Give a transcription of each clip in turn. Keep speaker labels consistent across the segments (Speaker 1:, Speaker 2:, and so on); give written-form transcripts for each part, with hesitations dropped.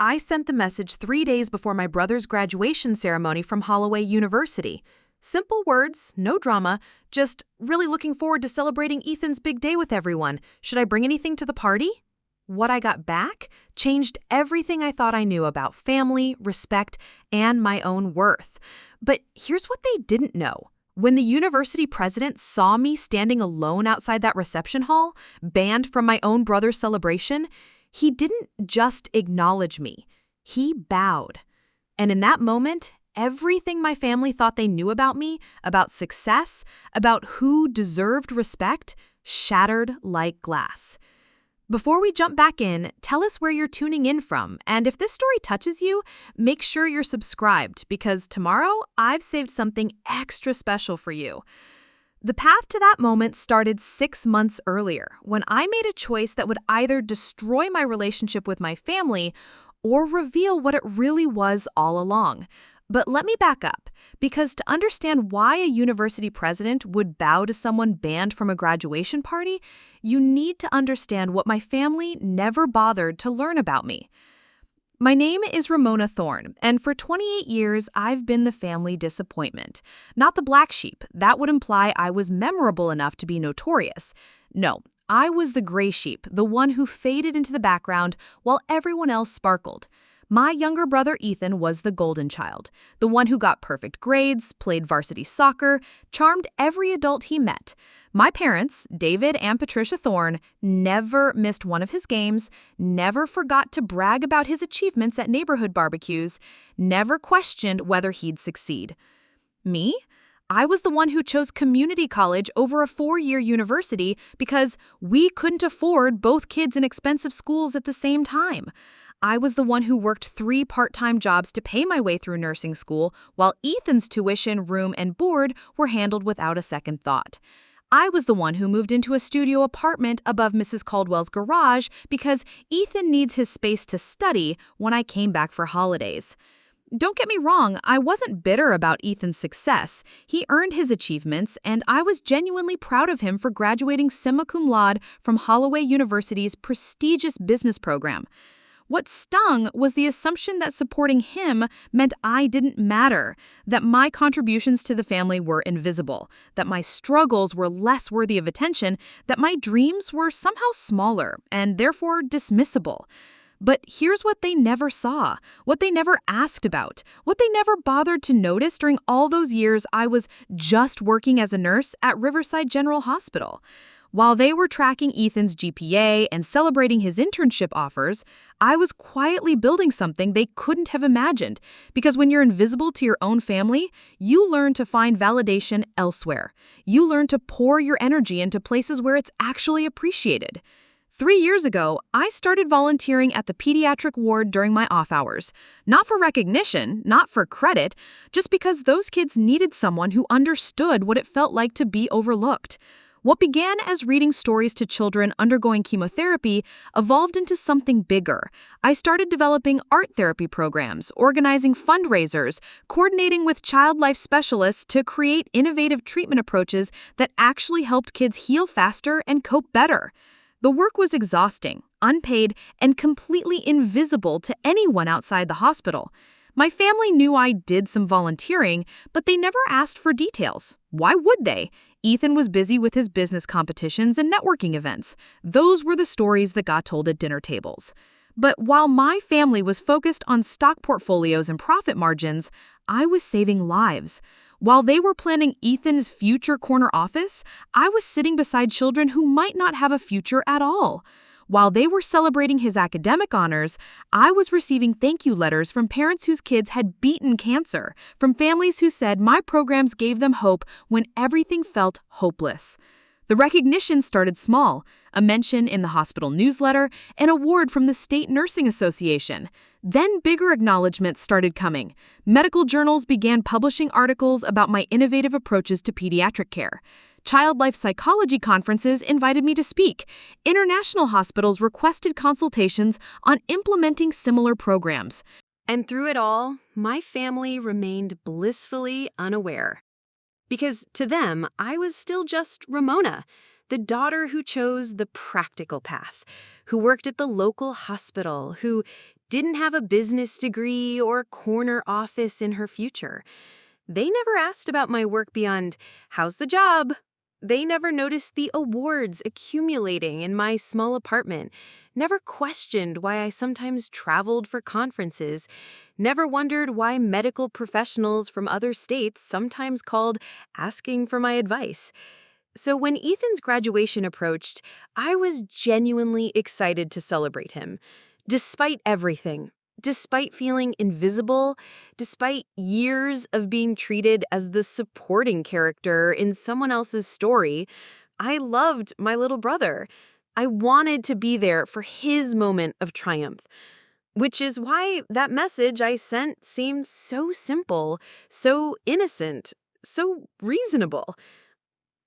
Speaker 1: I sent the message 3 days before my brother's graduation ceremony from Holloway University. Simple words, no drama, just really looking forward to celebrating Ethan's big day with everyone. Should I bring anything to the party? What I got back changed everything I thought I knew about family, respect, and my own worth. But here's what they didn't know. When the university president saw me standing alone outside that reception hall, banned from my own brother's celebration, he didn't just acknowledge me. He bowed. And in that moment, everything my family thought they knew about me, about success, about who deserved respect, shattered like glass. Before we jump back in, tell us where you're tuning in from, and if this story touches you, make sure you're subscribed, because tomorrow I've saved something extra special for you. The path to that moment started 6 months earlier, when I made a choice that would either destroy my relationship with my family or reveal what it really was all along. But let me back up, because to understand why a university president would bow to someone banned from a graduation party, you need to understand what my family never bothered to learn about me. My name is Ramona Thorne, and for 28 years, I've been the family disappointment. Not the black sheep. That would imply I was memorable enough to be notorious. No, I was the gray sheep, the one who faded into the background while everyone else sparkled. My younger brother Ethan was the golden child, the one who got perfect grades, played varsity soccer, charmed every adult he met. My parents, David and Patricia Thorne, never missed one of his games, never forgot to brag about his achievements at neighborhood barbecues, never questioned whether he'd succeed. Me? I was the one who chose community college over a 4-year university because we couldn't afford both kids in expensive schools at the same time. I was the one who worked 3 part-time jobs to pay my way through nursing school, while Ethan's tuition, room, and board were handled without a second thought. I was the one who moved into a studio apartment above Mrs. Caldwell's garage because Ethan needs his space to study when I came back for holidays. Don't get me wrong, I wasn't bitter about Ethan's success. He earned his achievements, and I was genuinely proud of him for graduating summa cum laude from Holloway University's prestigious business program. What stung was the assumption that supporting him meant I didn't matter, that my contributions to the family were invisible, that my struggles were less worthy of attention, that my dreams were somehow smaller and therefore dismissible. But here's what they never saw, what they never asked about, what they never bothered to notice during all those years I was just working as a nurse at Riverside General Hospital. While they were tracking Ethan's GPA and celebrating his internship offers, I was quietly building something they couldn't have imagined, because when you're invisible to your own family, you learn to find validation elsewhere. You learn to pour your energy into places where it's actually appreciated. 3 years ago, I started volunteering at the pediatric ward during my off hours. Not for recognition, not for credit, just because those kids needed someone who understood what it felt like to be overlooked. What began as reading stories to children undergoing chemotherapy evolved into something bigger. I started developing art therapy programs, organizing fundraisers, coordinating with child life specialists to create innovative treatment approaches that actually helped kids heal faster and cope better. The work was exhausting, unpaid, and completely invisible to anyone outside the hospital. My family knew I did some volunteering, but they never asked for details. Why would they? Ethan was busy with his business competitions and networking events. Those were the stories that got told at dinner tables. But while my family was focused on stock portfolios and profit margins, I was saving lives. While they were planning Ethan's future corner office, I was sitting beside children who might not have a future at all. While they were celebrating his academic honors, I was receiving thank you letters from parents whose kids had beaten cancer, from families who said my programs gave them hope when everything felt hopeless. The recognition started small, a mention in the hospital newsletter, an award from the State Nursing Association. Then bigger acknowledgments started coming. Medical journals began publishing articles about my innovative approaches to pediatric care. Child life psychology conferences invited me to speak. International hospitals requested consultations on implementing similar programs. And through it all, my family remained blissfully unaware. Because to them, I was still just Ramona, the daughter who chose the practical path, who worked at the local hospital, who didn't have a business degree or corner office in her future. They never asked about my work beyond, "How's the job?" They never noticed the awards accumulating in my small apartment, never questioned why I sometimes traveled for conferences, never wondered why medical professionals from other states sometimes called asking for my advice. So when Ethan's graduation approached, I was genuinely excited to celebrate him. Despite everything, despite feeling invisible, despite years of being treated as the supporting character in someone else's story, I loved my little brother. I wanted to be there for his moment of triumph, which is why that message I sent seemed so simple, so innocent, so reasonable.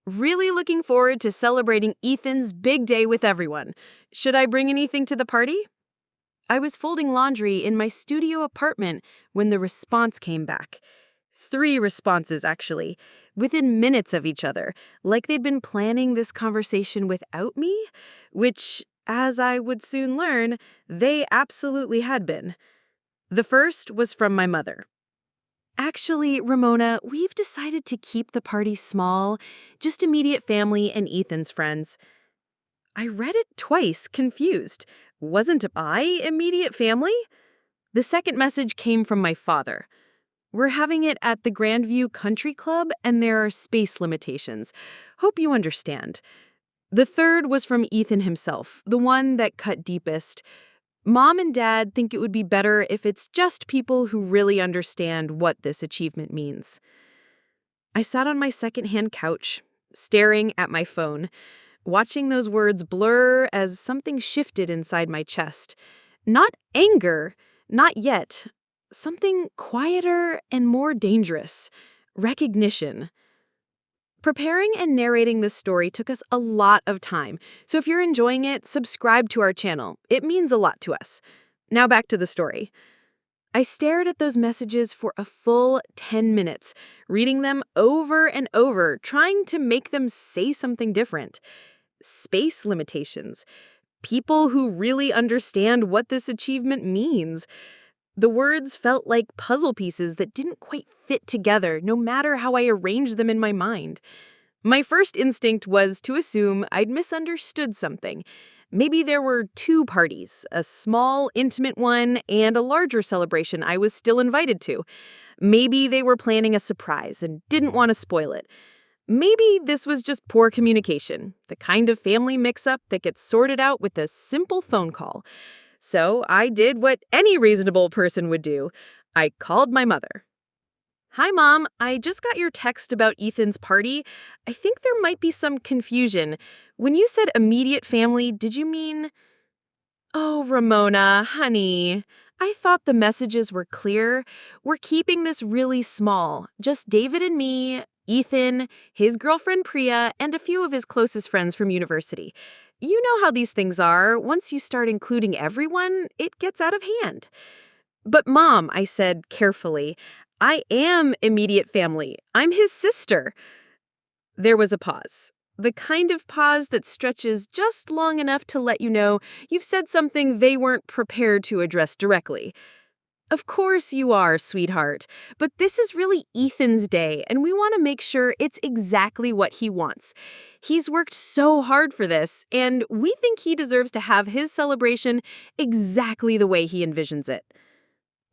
Speaker 1: Really looking forward to celebrating Ethan's big day with everyone. Should I bring anything to the party? I was folding laundry in my studio apartment when the response came back. 3 responses, actually, within minutes of each other, like they'd been planning this conversation without me, which, as I would soon learn, they absolutely had been. The first was from my mother. "Actually, Ramona, we've decided to keep the party small, just immediate family and Ethan's friends." I read it twice, confused. Wasn't I immediate family? The second message came from my father. "We're having it at the Grandview Country Club, and there are space limitations. Hope you understand." The third was from Ethan himself, the one that cut deepest. "Mom and Dad think it would be better if it's just people who really understand what this achievement means." I sat on my secondhand couch, staring at my phone, watching those words blur as something shifted inside my chest. Not anger, not yet. Something quieter and more dangerous. Recognition. Preparing and narrating this story took us a lot of time, so if you're enjoying it, subscribe to our channel. It means a lot to us. Now back to the story. I stared at those messages for a full 10 minutes, reading them over and over, trying to make them say something different. Space limitations. People who really understand what this achievement means. The words felt like puzzle pieces that didn't quite fit together, no matter how I arranged them in my mind. My first instinct was to assume I'd misunderstood something. Maybe there were 2 parties, a small, intimate one and a larger celebration I was still invited to. Maybe they were planning a surprise and didn't want to spoil it. Maybe this was just poor communication, the kind of family mix-up that gets sorted out with a simple phone call. So I did what any reasonable person would do. I called my mother. "Hi, Mom. I just got your text about Ethan's party. I think there might be some confusion. When you said immediate family, did you mean—" "Oh, Ramona, honey. I thought the messages were clear. We're keeping this really small. Just David and me, Ethan, his girlfriend Priya, and a few of his closest friends from university. You know how these things are. Once you start including everyone, it gets out of hand." "But Mom," I said carefully, "I am immediate family. I'm his sister." There was a pause. The kind of pause that stretches just long enough to let you know you've said something they weren't prepared to address directly. "Of course you are, sweetheart, but this is really Ethan's day, and we want to make sure it's exactly what he wants. He's worked so hard for this, and we think he deserves to have his celebration exactly the way he envisions it."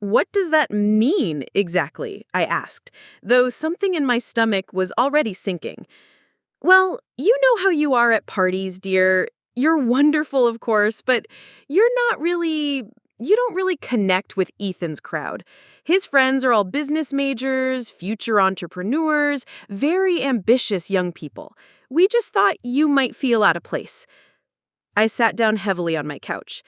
Speaker 1: "What does that mean, exactly?" I asked, though something in my stomach was already sinking. "Well, you know how you are at parties, dear. You're wonderful, of course, but you don't really connect with Ethan's crowd. His friends are all business majors, future entrepreneurs, very ambitious young people. We just thought you might feel out of place." I sat down heavily on my couch.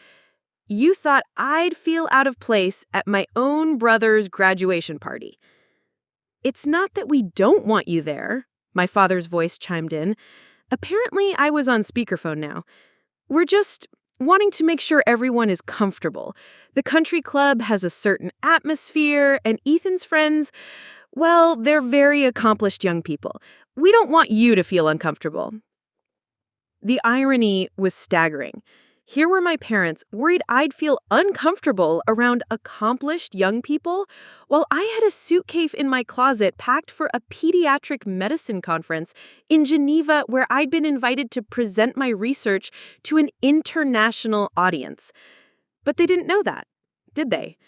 Speaker 1: "You thought I'd feel out of place at my own brother's graduation party." "It's not that we don't want you there," my father's voice chimed in. Apparently, I was on speakerphone now. "We're just wanting to make sure everyone is comfortable. The country club has a certain atmosphere, and Ethan's friends, well, they're very accomplished young people. We don't want you to feel uncomfortable." The irony was staggering. Here were my parents, worried I'd feel uncomfortable around accomplished young people, while I had a suitcase in my closet packed for a pediatric medicine conference in Geneva where I'd been invited to present my research to an international audience. But they didn't know that, did they?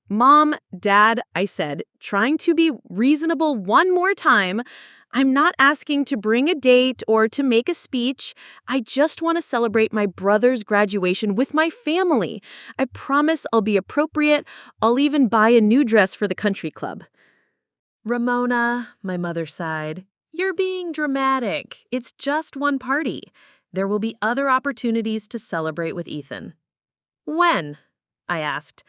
Speaker 1: Mom, Dad, I said, trying to be reasonable one more time, I'm not asking to bring a date or to make a speech. I just want to celebrate my brother's graduation with my family. I promise I'll be appropriate. I'll even buy a new dress for the country club. Ramona, my mother sighed, you're being dramatic. It's just one party. There will be other opportunities to celebrate with Ethan. When? I asked.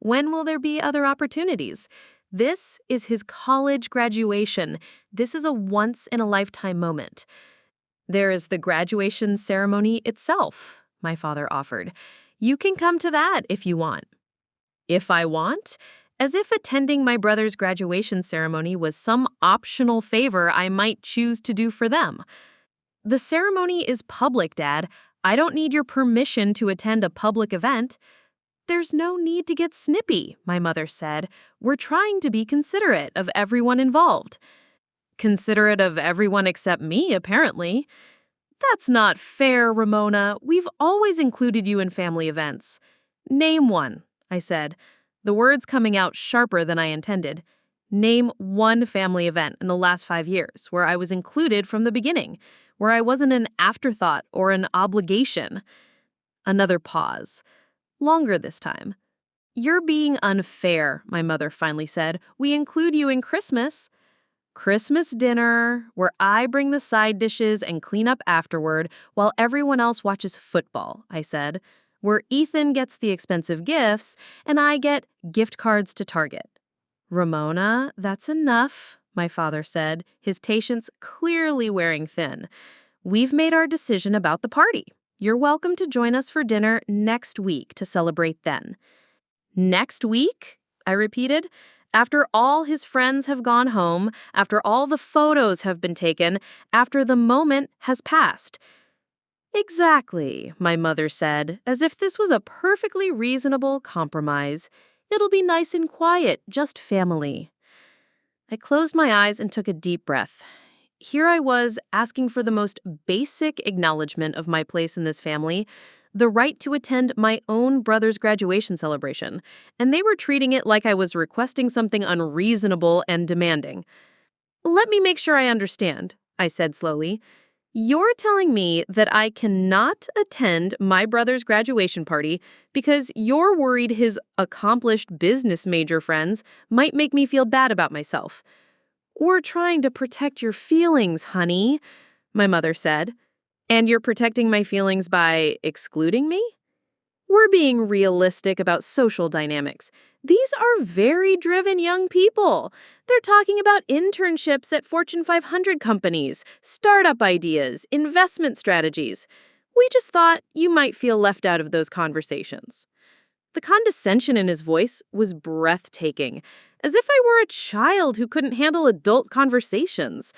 Speaker 1: When will there be other opportunities? This is his college graduation. This is a once-in-a-lifetime moment. There is the graduation ceremony itself, my father offered. You can come to that if you want. If I want? As if attending my brother's graduation ceremony was some optional favor I might choose to do for them. The ceremony is public, Dad. I don't need your permission to attend a public event. There's no need to get snippy, my mother said. We're trying to be considerate of everyone involved. Considerate of everyone except me, apparently. That's not fair, Ramona. We've always included you in family events. Name one, I said, the words coming out sharper than I intended. Name one family event in the last 5 years where I was included from the beginning, where I wasn't an afterthought or an obligation. Another pause. Longer this time. You're being unfair, my mother finally said. We include you in Christmas. Christmas dinner, where I bring the side dishes and clean up afterward while everyone else watches football, I said. Where Ethan gets the expensive gifts and I get gift cards to Target. Ramona, that's enough, my father said, his patience clearly wearing thin. We've made our decision about the party. You're welcome to join us for dinner next week to celebrate then. Next week? I repeated. After all his friends have gone home, after all the photos have been taken, after the moment has passed. Exactly, my mother said, as if this was a perfectly reasonable compromise. It'll be nice and quiet, just family. I closed my eyes and took a deep breath. Here I was asking for the most basic acknowledgement of my place in this family, the right to attend my own brother's graduation celebration, and they were treating it like I was requesting something unreasonable and demanding. Let me make sure I understand, I said slowly. You're telling me that I cannot attend my brother's graduation party because you're worried his accomplished business major friends might make me feel bad about myself. We're trying to protect your feelings, honey, my mother said. And you're protecting my feelings by excluding me? We're being realistic about social dynamics. These are very driven young people. They're talking about internships at Fortune 500 companies, startup ideas, investment strategies. We just thought you might feel left out of those conversations. The condescension in his voice was breathtaking, as if I were a child who couldn't handle adult conversations.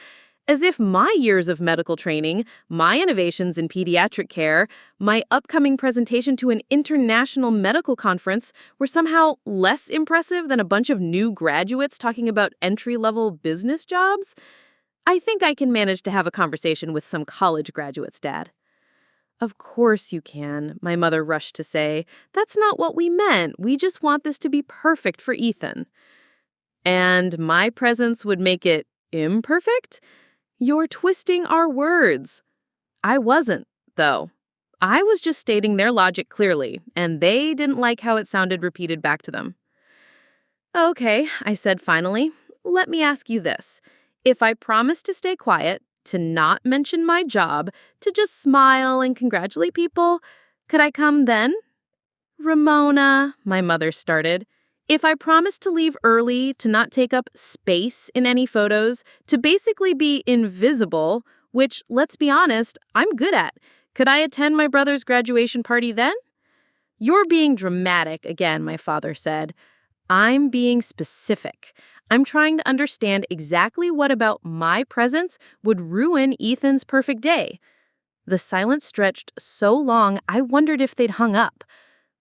Speaker 1: As if my years of medical training, my innovations in pediatric care, my upcoming presentation to an international medical conference were somehow less impressive than a bunch of new graduates talking about entry-level business jobs. I think I can manage to have a conversation with some college graduates, Dad. Of course you can, my mother rushed to say. That's not what we meant. We just want this to be perfect for Ethan. And my presence would make it imperfect? You're twisting our words. I wasn't, though. I was just stating their logic clearly, and they didn't like how it sounded repeated back to them. Okay, I said finally, let me ask you this. If I promise to stay quiet, to not mention my job, to just smile and congratulate people, could I come then? Ramona, my mother started. If I promise to leave early, to not take up space in any photos, to basically be invisible, which, let's be honest, I'm good at, could I attend my brother's graduation party then? You're being dramatic again, my father said. I'm being specific. I'm trying to understand exactly what about my presence would ruin Ethan's perfect day.
Speaker 2: The silence stretched so long, I wondered if they'd hung up.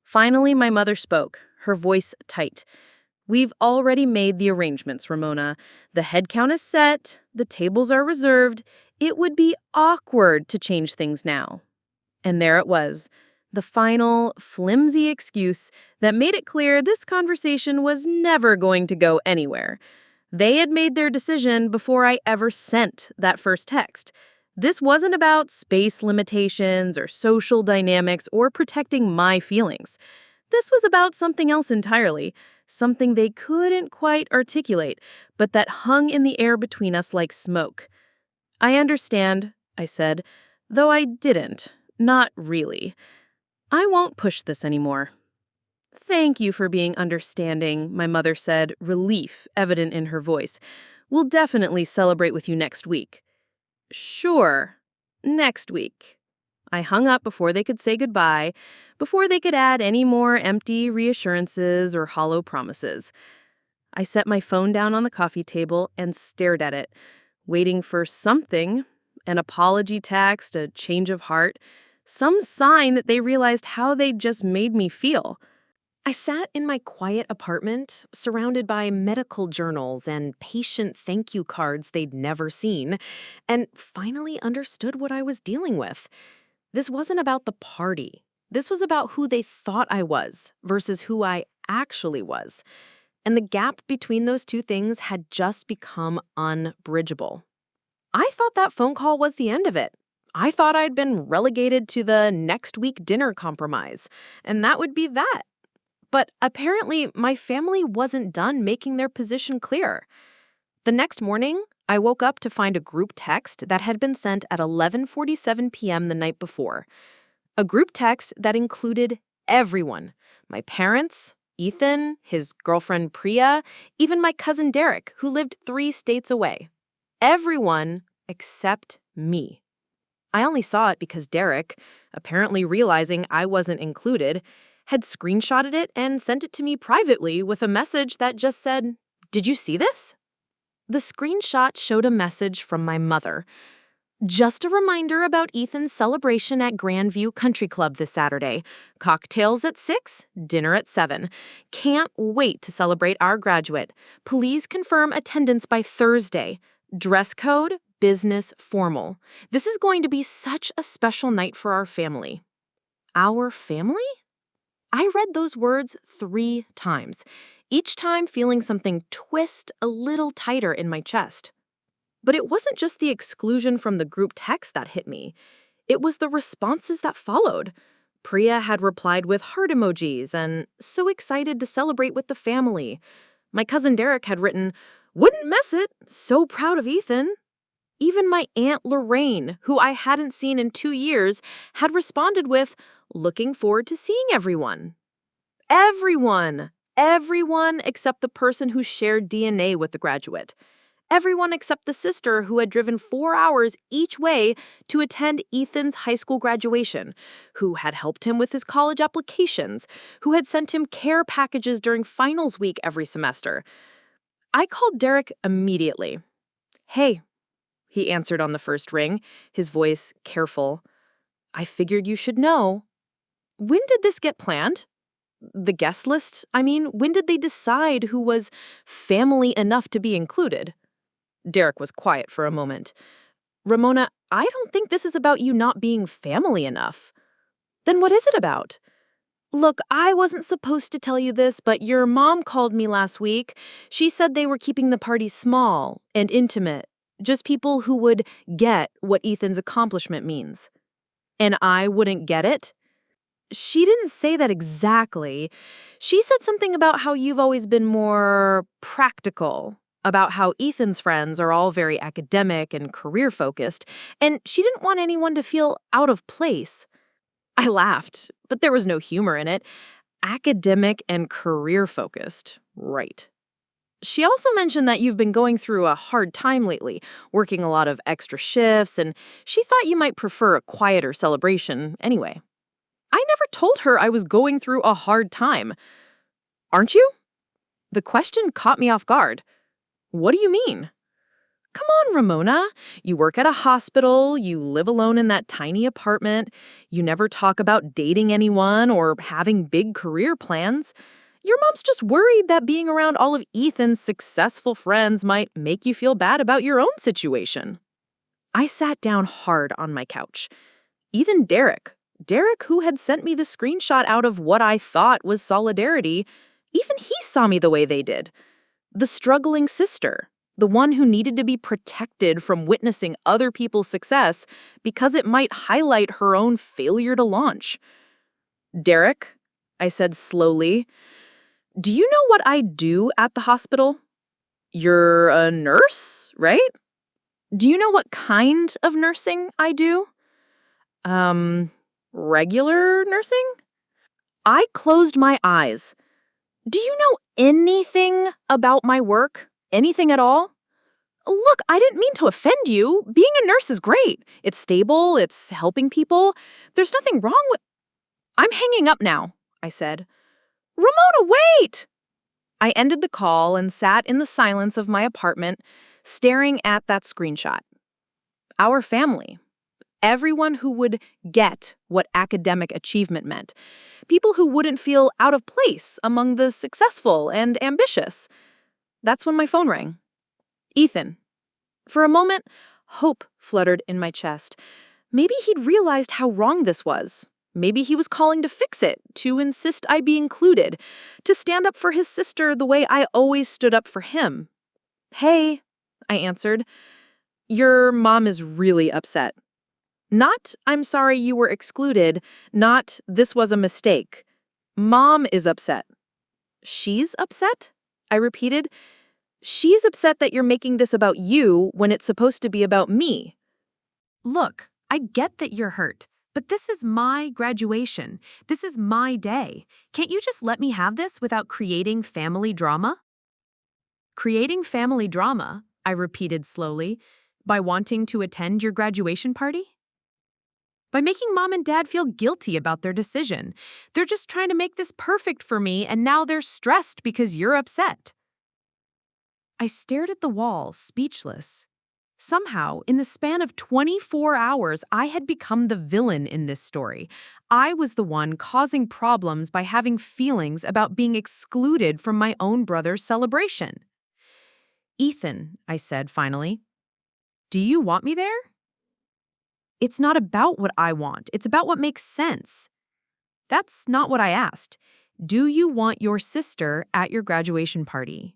Speaker 2: Finally, my mother spoke, her voice tight. "We've already made the arrangements, Ramona. The head count is set, the tables are reserved. It would be awkward to change things now." And there it was, the final, flimsy excuse that made it clear this conversation was never going to go anywhere. They had made their decision before I ever sent that first text. This wasn't about space limitations or social dynamics or protecting my feelings. This was about something else entirely, something they couldn't quite articulate, but that hung in the air between us like smoke. "I understand," I said, though I didn't. Not really. "I won't push this anymore." "Thank you for being understanding," my mother said, relief evident in her voice. "We'll definitely celebrate with you next week." "Sure, next week." I hung up before they could say goodbye, before they could add any more empty reassurances or hollow promises. I set my phone down on the coffee table and stared at it, waiting for something, an apology text, a change of heart, some sign that they realized how they'd just made me feel.
Speaker 1: I sat in my quiet apartment, surrounded by medical journals and patient thank you cards they'd never seen, and finally understood what I was dealing with. This wasn't about the party. This was about who they thought I was versus who I actually was. And the gap between those two things had just become unbridgeable. I thought that phone call was the end of it. I thought I'd been relegated to the next week dinner compromise, and that would be that. But apparently, my family wasn't done making their position clear. The next morning, I woke up to find a group text that had been sent at 11:47 p.m. the night before. A group text that included everyone. My parents, Ethan, his girlfriend Priya, even my cousin Derek, who lived 3 states away. Everyone except me. I only saw it because Derek, apparently realizing I wasn't included, had screenshotted it and sent it to me privately with a message that just said, "Did you see this?" The screenshot showed a message from my mother. "Just a reminder about Ethan's celebration at Grandview Country Club this Saturday. Cocktails at 6, dinner at 7. Can't wait to celebrate our graduate. Please confirm attendance by Thursday. Dress code, business, formal. This is going to be such a special night for our family." Our family? I read those words 3 times, each time feeling something twist a little tighter in my chest. But it wasn't just the exclusion from the group text that hit me. It was the responses that followed. Priya had replied with heart emojis and "so excited to celebrate with the family." My cousin Derek had written, "Wouldn't miss it, so proud of Ethan." Even my Aunt Lorraine, who I hadn't seen in 2 years, had responded with, "Looking forward to seeing everyone." Everyone! Everyone except the person who shared DNA with the graduate. Everyone except the sister who had driven 4 hours each way to attend Ethan's high school graduation, who had helped him with his college applications, who had sent him care packages during finals week every semester. I called Derek immediately. "Hey," he answered on the first ring, his voice careful. "I figured you should know. When did this get planned? The guest list, I mean, when did they decide who was family enough to be included?" Derek was quiet for a moment. "Ramona, I don't think this is about you not being family enough." "Then what is it about?" "Look, I wasn't supposed to tell you this, but your mom called me last week. She said they were keeping the party small and intimate, just people who would get what Ethan's accomplishment means." "And I wouldn't get it?" "She didn't say that exactly. She said something about how you've always been more practical, about how Ethan's friends are all very academic and career-focused, and she didn't want anyone to feel out of place." I laughed, but there was no humor in it. Academic and career-focused, right. "She also mentioned that you've been going through a hard time lately, working a lot of extra shifts, and she thought you might prefer a quieter celebration anyway." I never told her I was going through a hard time. "Aren't you?" The question caught me off guard. "What do you mean?"
Speaker 2: Come on, Ramona. You work at a hospital, you live alone in that tiny apartment, you never talk about dating anyone or having big career plans. Your mom's just worried that being around all of Ethan's successful friends might make you feel bad about your own situation. I sat down hard on my couch. Even Derek, who had sent me the screenshot out of what I thought was solidarity, even he saw me the way they did. The struggling sister, the one who needed to be protected from witnessing other people's success because it might highlight her own failure to launch. Derek, I said slowly, do you know what I do at the hospital? You're a nurse, right? Do you know what kind of nursing I do? Regular nursing? I closed my eyes. Do you know anything about my work? Anything at all? Look, I didn't mean to offend you. Being a nurse is great. It's stable, it's helping people. There's nothing wrong with... I'm hanging up now, I said. Ramona, wait! I ended the call and sat in the silence of my apartment, staring at that screenshot. Our family. Everyone who would get what academic achievement meant. People who wouldn't feel out of place among the successful and ambitious. That's when my phone rang. Ethan. For a moment, hope fluttered in my chest. Maybe he'd realized how wrong this was. Maybe he was calling to fix it, to insist I be included, to stand up for his sister the way I always stood up for him. Hey, I answered. Your mom is really upset. Not, I'm sorry you were excluded, not, this was a mistake. Mom is upset. She's upset? I repeated. She's upset that you're making this about you when it's supposed to be about me.
Speaker 1: Look, I get that you're hurt, but this is my graduation. This is my day. Can't you just let me have this without creating family drama? Creating family drama, I repeated slowly, by wanting to attend your graduation party? By making mom and dad feel guilty about their decision. They're just trying to make this perfect for me, and now they're stressed because you're upset. I stared at the wall, speechless. Somehow, in the span of 24 hours, I had become the villain in this story. I was the one causing problems by having feelings about being excluded from my own brother's celebration. Ethan, I said finally, do you want me there? It's not about what I want. It's about what makes sense. That's not what I asked. Do you want your sister at your graduation party?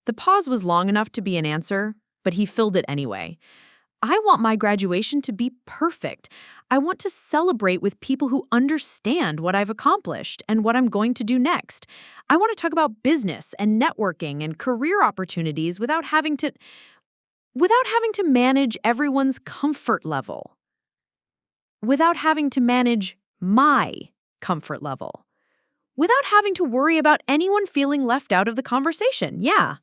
Speaker 1: The pause was long enough to be an answer, but he filled it anyway. I want my graduation to be perfect. I want to celebrate with people who understand what I've accomplished and what I'm going to do next. I want to talk about business and networking and career opportunities without having to manage everyone's comfort level. Without having to manage my comfort level. Without having to worry about anyone feeling left out of the conversation, yeah.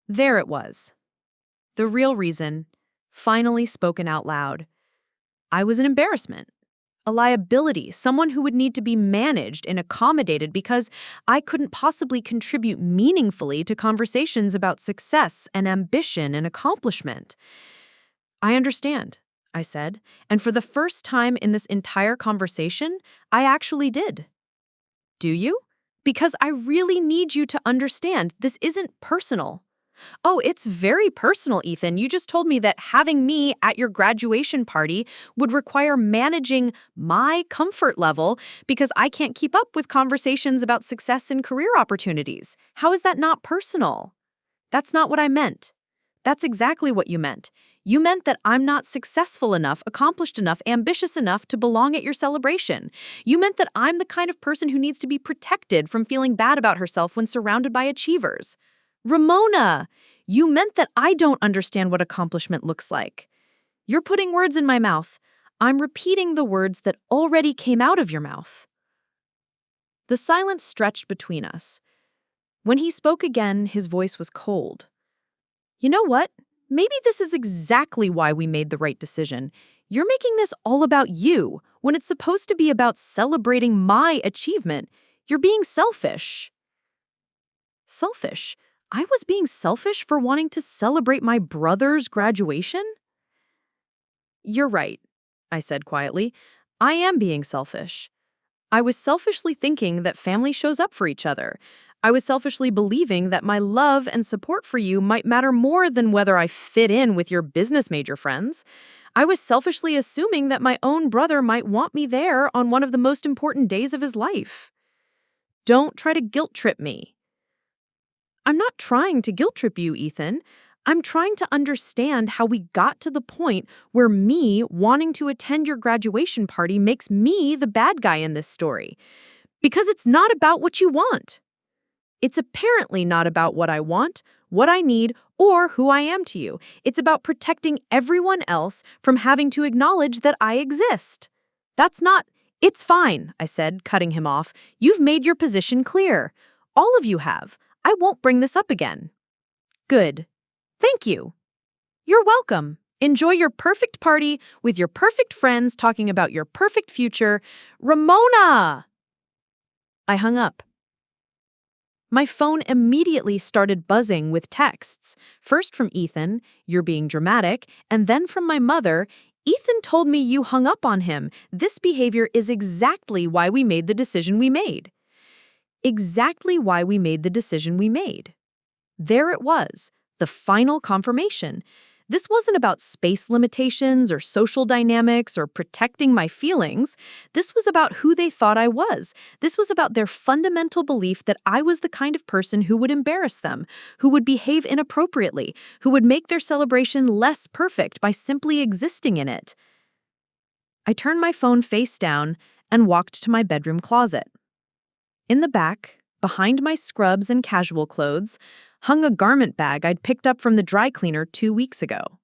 Speaker 1: There it was. The real reason, finally spoken out loud. I was an embarrassment, a liability, someone who would need to be managed and accommodated because I couldn't possibly contribute meaningfully to conversations about success and ambition and accomplishment. I understand, I said, and for the first time in this entire conversation, I actually did. Do you? Because I really need you to understand this isn't personal. Oh, it's very personal, Ethan. You just told me that having me at your graduation party would require managing my comfort level because I can't keep up with conversations about success and career opportunities. How is that not personal? That's not what I meant. That's exactly what you meant. You meant that I'm not successful enough, accomplished enough, ambitious enough to belong at your celebration. You meant that I'm the kind of person who needs to be protected from feeling bad about herself when surrounded by achievers. Ramona, you meant that I don't understand what accomplishment looks like. You're putting words in my mouth. I'm repeating the words that already came out of your mouth. The silence stretched between us. When he spoke again, his voice was cold. You know what? Maybe this is exactly why we made the right decision. You're making this all about you, when it's supposed to be about celebrating my achievement. You're being selfish. Selfish?
Speaker 2: I was being selfish for wanting to celebrate my brother's graduation? You're right, I said quietly. I am being selfish. I was selfishly thinking that family shows up for each other. I was selfishly believing that my love and support for you might matter more than whether I fit in with your business major friends. I was selfishly assuming that my own brother might want me there on one of the most important days of his life. Don't try to guilt trip me. I'm not trying to guilt trip you, Ethan. I'm trying to understand how we got to the point where me wanting to attend your graduation party makes me the bad guy in this story. Because it's not about what you want. It's apparently not about what I want, what I need, or who I am to you. It's about protecting everyone else from having to acknowledge that I exist. That's not— It's fine, I said, cutting him off. You've made your position clear. All of you have. I won't bring this up again. Good. Thank you. You're welcome. Enjoy your perfect party with your perfect friends talking about your perfect future. Ramona! I hung up. My phone immediately started buzzing with texts, first from Ethan, "You're being dramatic," and then from my mother, "Ethan told me you hung up on him. This behavior is exactly why we made the decision we made." Exactly why we made the decision we made. There it was, the final confirmation. This wasn't about space limitations or social dynamics or protecting my feelings. This was about who they thought I was. This was about their fundamental belief that I was the kind of person who would embarrass them, who would behave inappropriately, who would make their celebration less perfect by simply existing in it. I turned my phone face down and walked to my bedroom closet. In the back, behind my scrubs and casual clothes, hung a garment bag I'd picked up from the dry cleaner 2 weeks ago.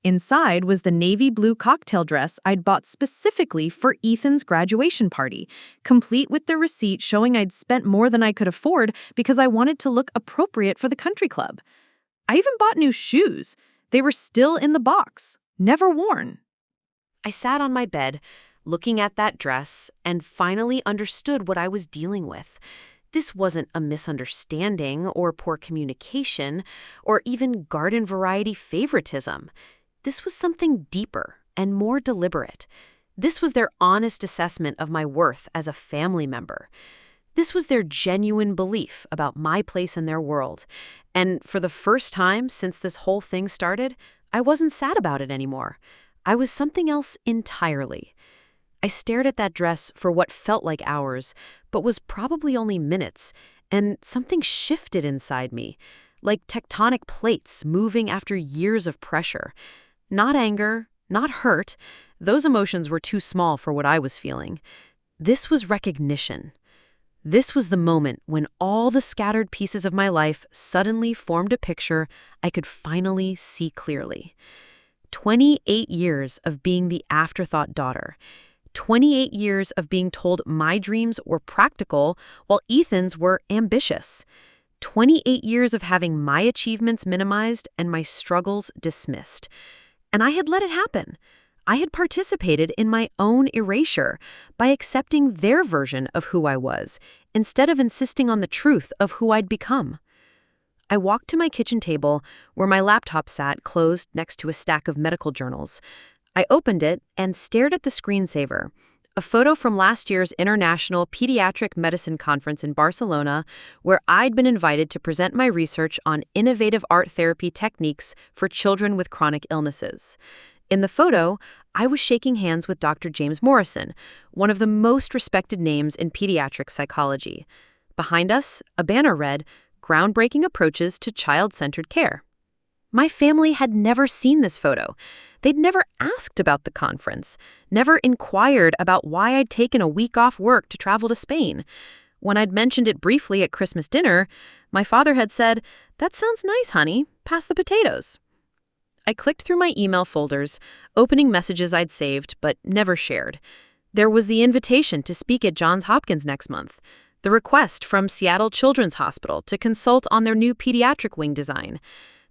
Speaker 2: Inside was the navy blue cocktail dress I'd bought specifically for Ethan's graduation party, complete with the receipt showing I'd spent more than I could afford because I wanted to look appropriate for the country club. I even bought new shoes. They were still in the box, never worn. I sat on my bed, looking at that dress, and finally understood what I was dealing with. This wasn't a misunderstanding or poor communication or even garden variety favoritism. This was something deeper and more deliberate. This was their honest assessment of my worth as a family member. This was their genuine belief about my place in their world. And for the first time since this whole thing started, I wasn't sad about it anymore. I was something else entirely. I stared at that dress for what felt like hours, but was probably only minutes, and something shifted inside me, like tectonic plates moving after years of pressure. Not anger, not hurt. Those emotions were too small for what I was feeling. This was recognition. This was the moment when all the scattered pieces of my life suddenly formed a picture I could finally see clearly. 28 years of being the afterthought daughter. 28 years of being told my dreams were practical while Ethan's were ambitious. 28 years of having my achievements minimized and my struggles dismissed. And I had let it happen. I had participated in my own erasure by accepting their version of who I was, instead of insisting on the truth of who I'd become. I walked to my kitchen table, where my laptop sat closed next to a stack of medical journals. I opened it and stared at the screensaver, a photo from last year's International Pediatric Medicine Conference in Barcelona, where I'd been invited to present my research on innovative art therapy techniques for children with chronic illnesses. In the photo, I was shaking hands with Dr. James Morrison, one of the most respected names in pediatric psychology. Behind us, a banner read, "Groundbreaking Approaches to Child-Centered Care." My family had never seen this photo. They'd never asked about the conference, never inquired about why I'd taken a week off work to travel to Spain. When I'd mentioned it briefly at Christmas dinner, my father had said, "That sounds nice, honey. Pass the potatoes." I clicked through my email folders, opening messages I'd saved but never shared. There was the invitation to speak at Johns Hopkins next month, the request from Seattle Children's Hospital to consult on their new pediatric wing design,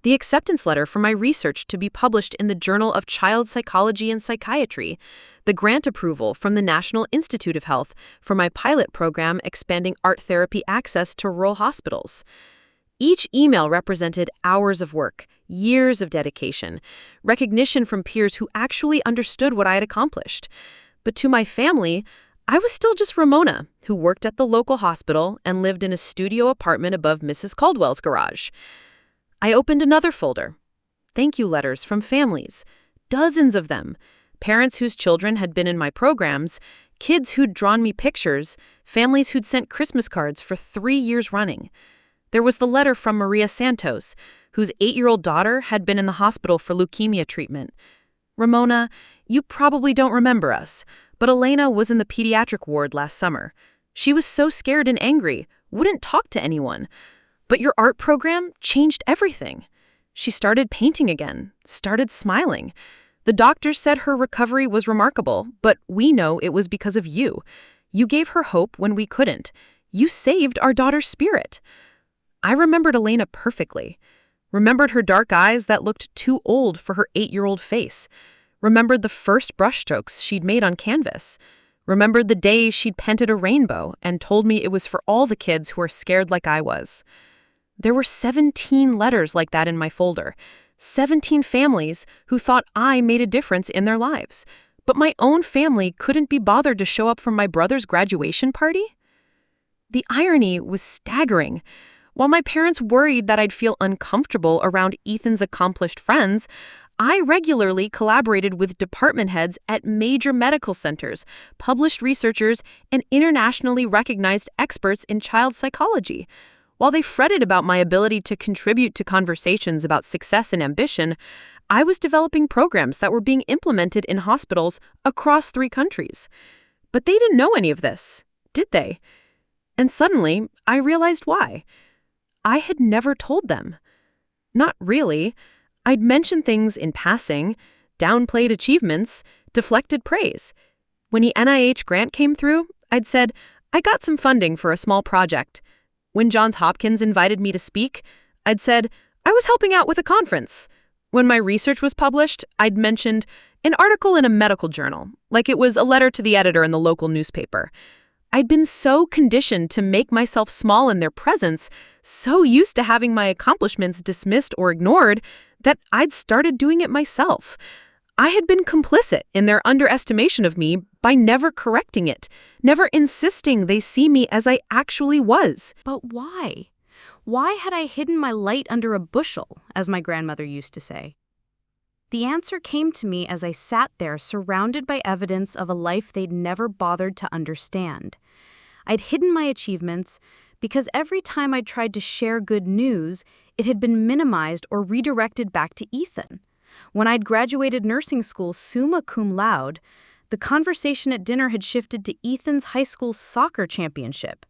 Speaker 2: the acceptance letter for my research to be published in the Journal of Child Psychology and Psychiatry, the grant approval from the National Institute of Health for my pilot program expanding art therapy access to rural hospitals.
Speaker 1: Each email represented hours of work, years of dedication, recognition from peers who actually understood what I had accomplished. But to my family, I was still just Ramona, who worked at the local hospital and lived in a studio apartment above Mrs. Caldwell's garage. I opened another folder. Thank you letters from families, dozens of them. Parents whose children had been in my programs, kids who'd drawn me pictures, families who'd sent Christmas cards for 3 years running. There was the letter from Maria Santos, whose 8-year-old daughter had been in the hospital for leukemia treatment. Ramona, you probably don't remember us, but Elena was in the pediatric ward last summer. She was so scared and angry, wouldn't talk to anyone. But your art program changed everything. She started painting again, started smiling. The doctors said her recovery was remarkable, but we know it was because of you. You gave her hope when we couldn't. You saved our daughter's spirit. I remembered Elena perfectly. Remembered her dark eyes that looked too old for her 8-year-old face. Remembered the first brushstrokes she'd made on canvas. Remembered the day she'd painted a rainbow and told me it was for all the kids who are scared like I was. There were 17 letters like that in my folder. 17 families who thought I made a difference in their lives. But my own family couldn't be bothered to show up for my brother's graduation party? The irony was staggering. While my parents worried that I'd feel uncomfortable around Ethan's accomplished friends, I regularly collaborated with department heads at major medical centers, published researchers, and internationally recognized experts in child psychology. While they fretted about my ability to contribute to conversations about success and ambition, I was developing programs that were being implemented in hospitals across 3 countries. But they didn't know any of this, did they? And suddenly, I realized why. I had never told them. Not really. I'd mentioned things in passing, downplayed achievements, deflected praise. When the NIH grant came through, I'd said, I got some funding for a small project. When Johns Hopkins invited me to speak, I'd said, I was helping out with a conference. When my research was published, I'd mentioned an article in a medical journal, like it was a letter to the editor in the local newspaper. I'd been so conditioned to make myself small in their presence, so used to having my accomplishments dismissed or ignored, that I'd started doing it myself. I had been complicit in their underestimation of me by never correcting it, never insisting they see me as I actually was.
Speaker 2: But why? Why had I hidden my light under a bushel, as my grandmother used to say? The answer came to me as I sat there surrounded by evidence of a life they'd never bothered to understand. I'd hidden my achievements because every time I'd tried to share good news, it had been minimized or redirected back to Ethan. When I'd graduated nursing school summa cum laude, the conversation at dinner had shifted to Ethan's high school soccer championship.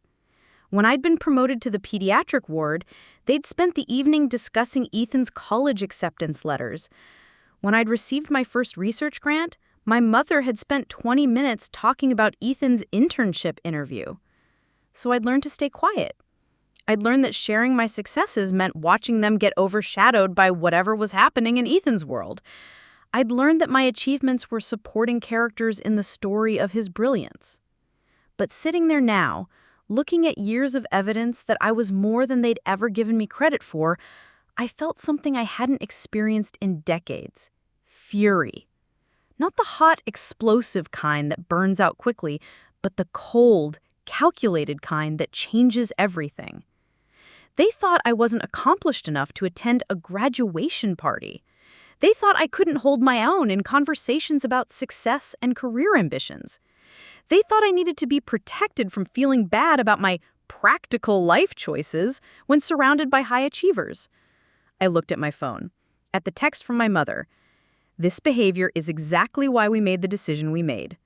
Speaker 2: When I'd been promoted to the pediatric ward, they'd spent the evening discussing Ethan's college acceptance letters. When I'd received my first research grant, my mother had spent 20 minutes talking about Ethan's internship interview. So I'd learned to stay quiet. I'd learned that sharing my successes meant watching them get overshadowed by whatever was happening in Ethan's world. I'd learned that my achievements were supporting characters in the story of his brilliance. But sitting there now, looking at years of evidence that I was more than they'd ever given me credit for, I felt something I hadn't experienced in decades. Fury. Not the hot, explosive kind that burns out quickly, but the cold, calculated kind that changes everything. They thought I wasn't accomplished enough to attend a graduation party. They thought I couldn't hold my own in conversations about success and career ambitions. They thought I needed to be protected from feeling bad about my practical life choices when surrounded by high achievers. I looked at my phone, at the text from my mother. This behavior is exactly why we made the decision we made.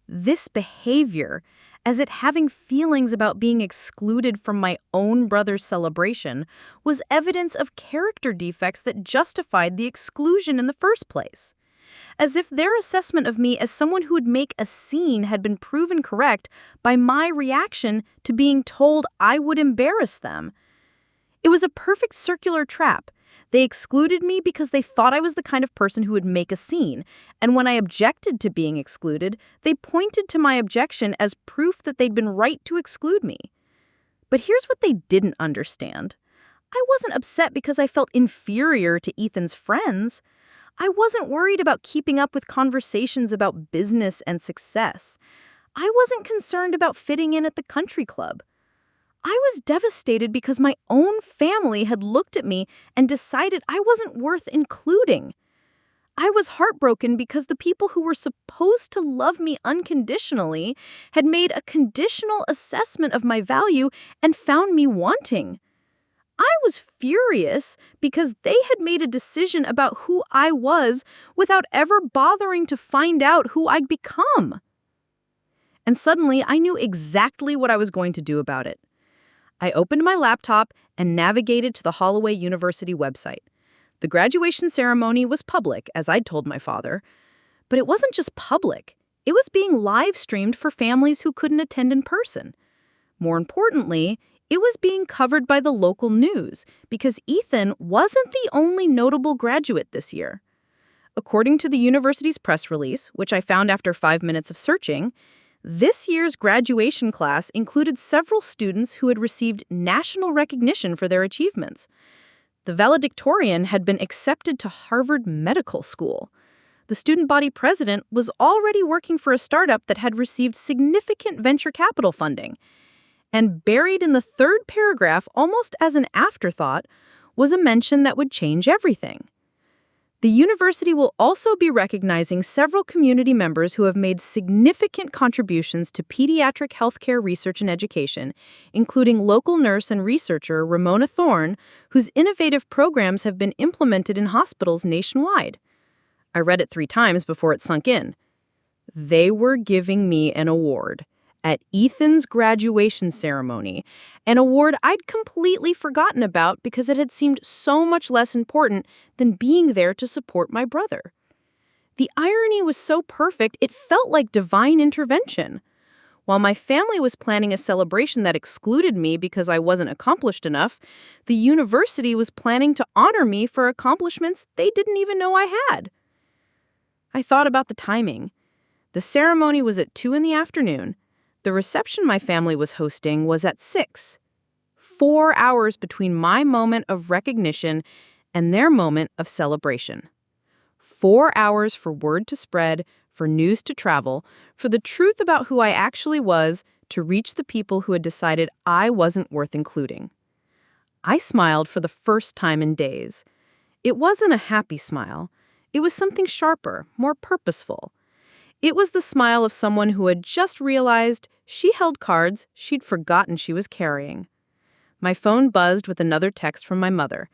Speaker 2: This behavior, as it having feelings about being excluded from my own brother's celebration, was evidence of character defects that justified the exclusion in the first place. As if their assessment of me as someone who would make a scene had been proven correct by my reaction to being told I would embarrass them. It was a perfect circular trap. They excluded me because they thought I was the kind of person who would make a scene, and when I objected to being excluded, they pointed to my objection as proof that they'd been right to exclude me. But here's what they didn't understand. I wasn't upset because I felt inferior to Ethan's friends. I wasn't worried about keeping up with conversations about business and success. I wasn't concerned about fitting in at the country club. I was devastated because my own family had looked at me and decided I wasn't worth including. I was heartbroken because the people who were supposed to love me unconditionally had made a conditional assessment of my value and found me wanting. I was furious because they had made a decision about who I was without ever bothering to find out who I'd become. And suddenly, I knew exactly what I was going to do about it. I opened my laptop and navigated to the Holloway University website. The graduation ceremony was public, as I'd told my father. But it wasn't just public. It was being live-streamed for families who couldn't attend in person. More importantly, it was being covered by the local news because Ethan wasn't the only notable graduate this year. According to the university's press release, which I found after 5 minutes of searching, this year's graduation class included several students who had received national recognition for their achievements. The valedictorian had been accepted to Harvard Medical School. The student body president was already working for a startup that had received significant venture capital funding. And buried in the third paragraph, almost as an afterthought, was a mention that would change everything. The university will also be recognizing several community members who have made significant contributions to pediatric healthcare research and education, including local nurse and researcher Ramona Thorne, whose innovative programs have been implemented in hospitals nationwide. I read it 3 times before it sunk in. They were giving me an award at Ethan's graduation ceremony, an award I'd completely forgotten about because it had seemed so much less important than being there to support my brother. The irony was so perfect, it felt like divine intervention. While my family was planning a celebration that excluded me because I wasn't accomplished enough, the university was planning to honor me for accomplishments they didn't even know I had. I thought about the timing. The ceremony was at 2 in the afternoon. The reception my family was hosting was at 6. 4 hours between my moment of recognition and their moment of celebration. 4 hours for word to spread, for news to travel, for the truth about who I actually was to reach the people who had decided I wasn't worth including. I smiled for the first time in days. It wasn't a happy smile. It was something sharper, more purposeful. It was the smile of someone who had just realized she held cards she'd forgotten she was carrying. My phone buzzed with another text from my mother.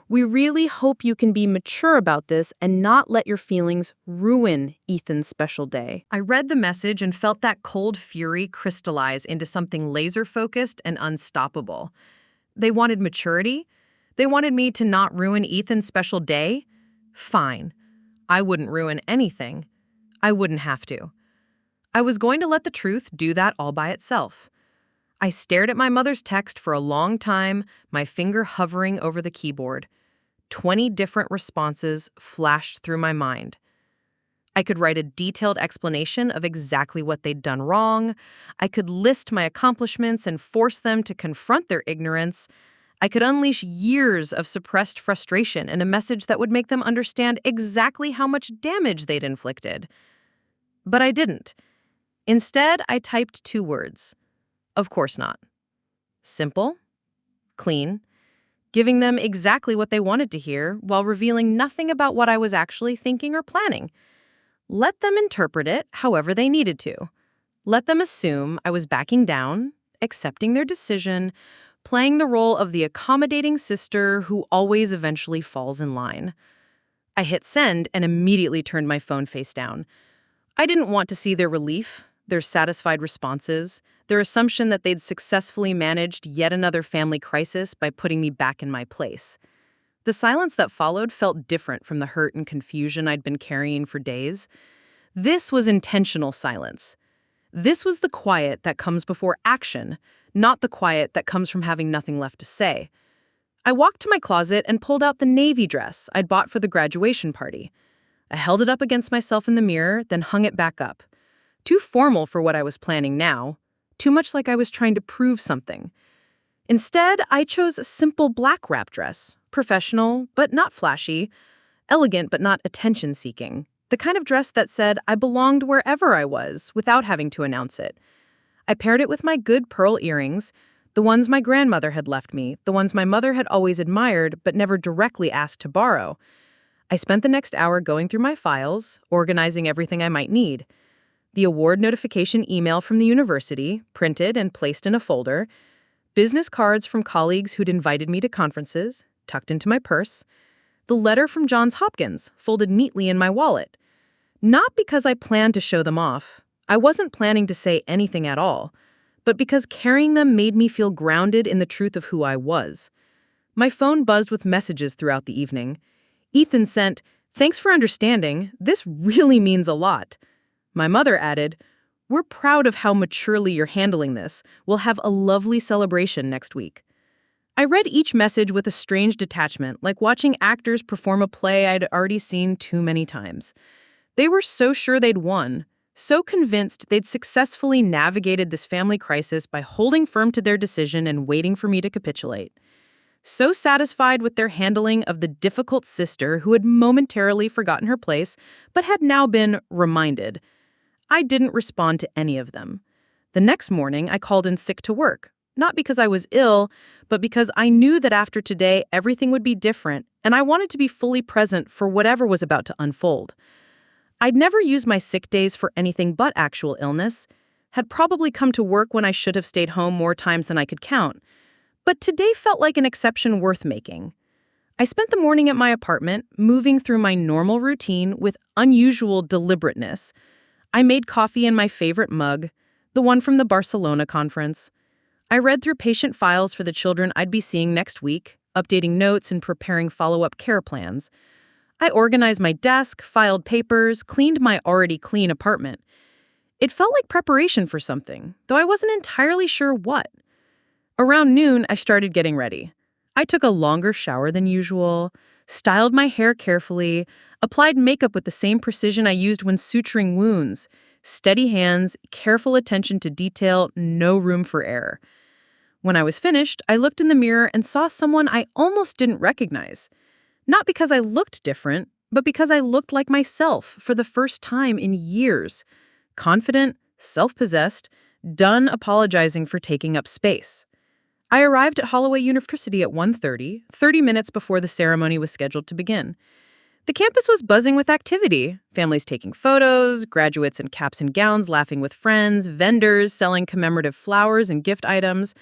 Speaker 2: We really hope you can be mature about this and not let your feelings ruin Ethan's special day.
Speaker 1: I read the message and felt that cold fury crystallize into something laser-focused and unstoppable. They wanted maturity? They wanted me to not ruin Ethan's special day? Fine. I wouldn't ruin anything. I wouldn't have to. I was going to let the truth do that all by itself. I stared at my mother's text for a long time, my finger hovering over the keyboard. 20 different responses flashed through my mind. I could write a detailed explanation of exactly what they'd done wrong. I could list my accomplishments and force them to confront their ignorance. I could unleash years of suppressed frustration in a message that would make them understand exactly how much damage they'd inflicted. But I didn't. Instead, I typed 2 words. Of course not. Simple, clean, giving them exactly what they wanted to hear while revealing nothing about what I was actually thinking or planning. Let them interpret it however they needed to. Let them assume I was backing down, accepting their decision, playing the role of the accommodating sister who always eventually falls in line. I hit send and immediately turned my phone face down. I didn't want to see their relief, their satisfied responses, their assumption that they'd successfully managed yet another family crisis by putting me back in my place. The silence that followed felt different from the hurt and confusion I'd been carrying for days. This was intentional silence. This was the quiet that comes before action, not the quiet that comes from having nothing left to say. I walked to my closet and pulled out the navy dress I'd bought for the graduation party. I held it up against myself in the mirror, then hung it back up. Too formal for what I was planning now. Too much like I was trying to prove something.
Speaker 2: Instead, I chose a simple black wrap dress, professional but not flashy, elegant but not attention-seeking, the kind of dress that said I belonged wherever I was without having to announce it. I paired it with my good pearl earrings, the ones my grandmother had left me, the ones my mother had always admired but never directly asked to borrow. I spent the next hour going through my files, organizing everything I might need. The award notification email from the university, printed and placed in a folder, business cards from colleagues who'd invited me to conferences, tucked into my purse, the letter from Johns Hopkins, folded neatly in my wallet. Not because I planned to show them off. I wasn't planning to say anything at all, but because carrying them made me feel grounded in the truth of who I was. My phone buzzed with messages throughout the evening. Ethan sent, "Thanks for understanding. This really means a lot." My mother added, "We're proud of how maturely you're handling this. We'll have a lovely celebration next week." I read each message with a strange detachment, like watching actors perform a play I'd already seen too many times. They were so sure they'd won, so convinced they'd successfully navigated this family crisis by holding firm to their decision and waiting for me to capitulate. So satisfied with their handling of the difficult sister who had momentarily forgotten her place, but had now been reminded. I didn't respond to any of them. The next morning, I called in sick to work, not because I was ill, but because I knew that after today, everything would be different, and I wanted to be fully present for whatever was about to unfold. I'd never used my sick days for anything but actual illness, had probably come to work when I should have stayed home more times than I could count. But today felt like an exception worth making. I spent the morning at my apartment, moving through my normal routine with unusual deliberateness. I made coffee in my favorite mug, the one from the Barcelona conference. I read through patient files for the children I'd be seeing next week, updating notes and preparing follow-up care plans. I organized my desk, filed papers, cleaned my already clean apartment. It felt like preparation for something, though I wasn't entirely sure what. Around noon, I started getting ready. I took a longer shower than usual, styled my hair carefully, applied makeup with the same precision I used when suturing wounds. Steady hands, careful attention to detail, no room for error. When I was finished, I looked in the mirror and saw someone I almost didn't recognize. Not because I looked different, but because I looked like myself for the first time in years. Confident, self-possessed, done apologizing for taking up space. I arrived at Holloway University at 1:30, 30 minutes before the ceremony was scheduled to begin. The campus was buzzing with activity, families taking photos, graduates in caps and gowns laughing with friends, vendors selling commemorative flowers and gift items.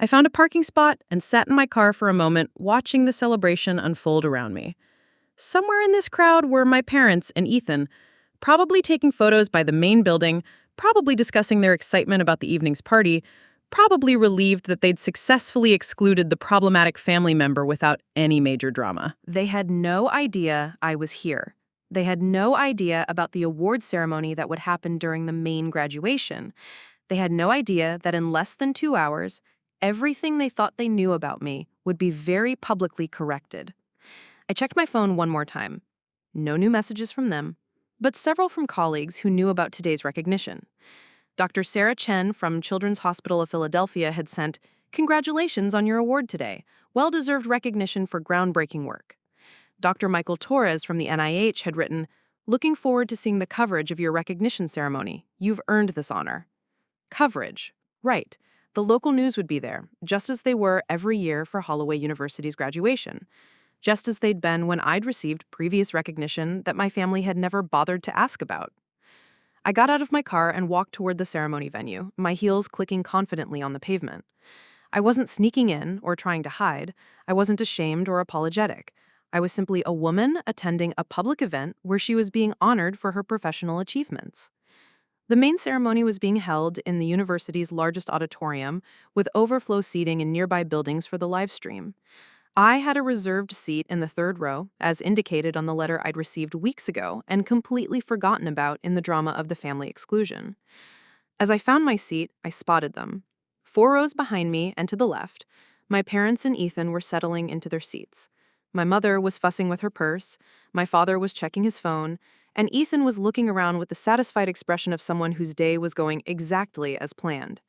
Speaker 2: I found a parking spot and sat in my car for a moment, watching the celebration unfold around me. Somewhere in this crowd were my parents and Ethan, probably taking photos by the main building, probably discussing their excitement about the evening's party, probably relieved that they'd successfully excluded the problematic family member without any major drama.
Speaker 1: They had no idea I was here. They had no idea about the award ceremony that would happen during the main graduation. They had no idea that in less than 2 hours, everything they thought they knew about me would be very publicly corrected. I checked my phone one more time. No new messages from them, but several from colleagues who knew about today's recognition. Dr. Sarah Chen from Children's Hospital of Philadelphia had sent, "Congratulations on your award today. Well-deserved recognition for groundbreaking work." Dr. Michael Torres from the NIH had written, "Looking forward to seeing the coverage of your recognition ceremony. You've earned this honor." Coverage. Right. The local news would be there, just as they were every year for Holloway University's graduation. Just as they'd been when I'd received previous recognition that my family had never bothered to ask about. I got out of my car and walked toward the ceremony venue, my heels clicking confidently on the pavement. I wasn't sneaking in or trying to hide. I wasn't ashamed or apologetic. I was simply a woman attending a public event where she was being honored for her professional achievements. The main ceremony was being held in the university's largest auditorium, with overflow seating in nearby buildings for the live stream. I had a reserved seat in the third row, as indicated on the letter I'd received weeks ago and completely forgotten about in the drama of the family exclusion. As I found my seat, I spotted them. 4 rows behind me and to the left, my parents and Ethan were settling into their seats. My mother was fussing with her purse, my father was checking his phone, and Ethan was looking around with the satisfied expression of someone whose day was going exactly as planned.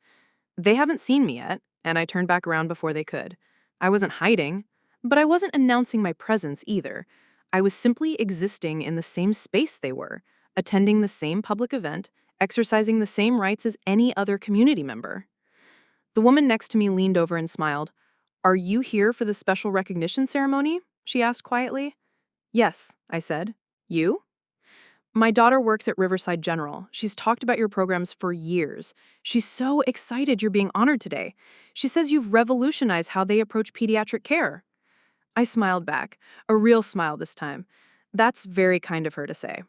Speaker 1: They haven't seen me yet, and I turned back around before they could. I wasn't hiding, but I wasn't announcing my presence either. I was simply existing in the same space they were, attending the same public event, exercising the same rights as any other community member. The woman next to me leaned over and smiled. "Are you here for the special recognition ceremony?" she asked quietly. "Yes," I said. "You?" "My daughter works at Riverside General. She's talked about your programs for years. She's so excited you're being honored today. She says you've revolutionized how they approach pediatric care." I smiled back, a real smile this time. "That's very kind of her to say."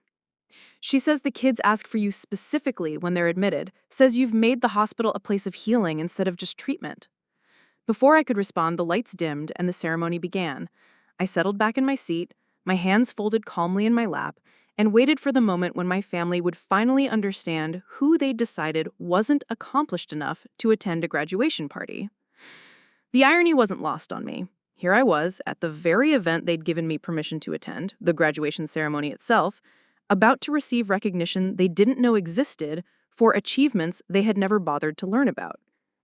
Speaker 1: "She says the kids ask for you specifically when they're admitted, says you've made the hospital a place of healing instead of just treatment." Before I could respond, the lights dimmed and the ceremony began. I settled back in my seat, my hands folded calmly in my lap, and waited for the moment when my family would finally understand who they'd decided wasn't accomplished enough to attend a graduation party. The irony wasn't lost on me. Here I was, at the very event they'd given me permission to attend, the graduation ceremony itself, about to receive recognition they didn't know existed for achievements they had never bothered to learn about.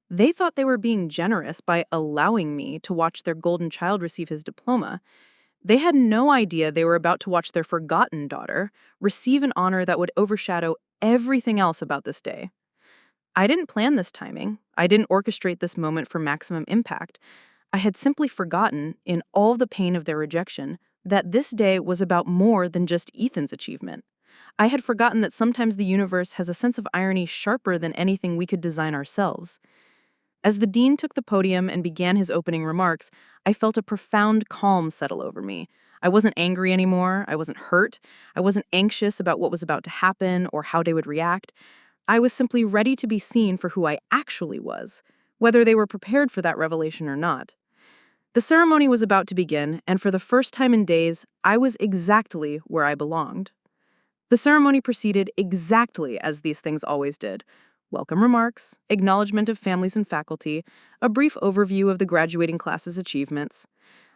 Speaker 1: They thought they were being generous by allowing me to watch their golden child receive his diploma. They had no idea they were about to watch their forgotten daughter receive an honor that would overshadow everything else about this day. I didn't plan this timing. I didn't orchestrate this moment for maximum impact. I had simply forgotten, in all the pain of their rejection, that this day was about more than just Ethan's achievement. I had forgotten that sometimes the universe has a sense of irony sharper than anything we could design ourselves. As the dean took the podium and began his opening remarks, I felt a profound calm settle over me. I wasn't angry anymore. I wasn't hurt. I wasn't anxious about what was about to happen or how they would react. I was simply ready to be seen for who I actually was, whether they were prepared for that revelation or not. The ceremony was about to begin, and for the first time in days, I was exactly where I belonged. The ceremony proceeded exactly as these things always did. Welcome remarks, acknowledgement of families and faculty, a brief overview of the graduating class's achievements.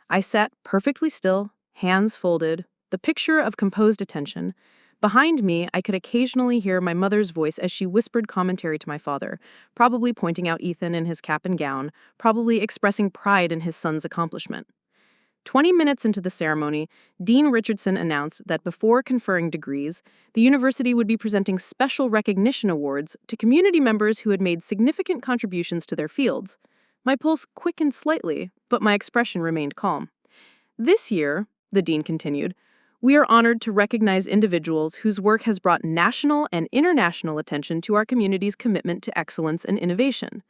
Speaker 1: I sat perfectly still, hands folded, the picture of composed attention. Behind me, I could occasionally hear my mother's voice as she whispered commentary to my father, probably pointing out Ethan in his cap and gown, probably expressing pride in his son's accomplishment. 20 minutes into the ceremony, Dean Richardson announced that before conferring degrees, the university would be presenting special recognition awards to community members who had made significant contributions to their fields. My pulse quickened slightly, but my expression remained calm. "This year," the dean continued, "we are honored to recognize individuals whose work has brought national and international attention to our community's commitment to excellence and innovation."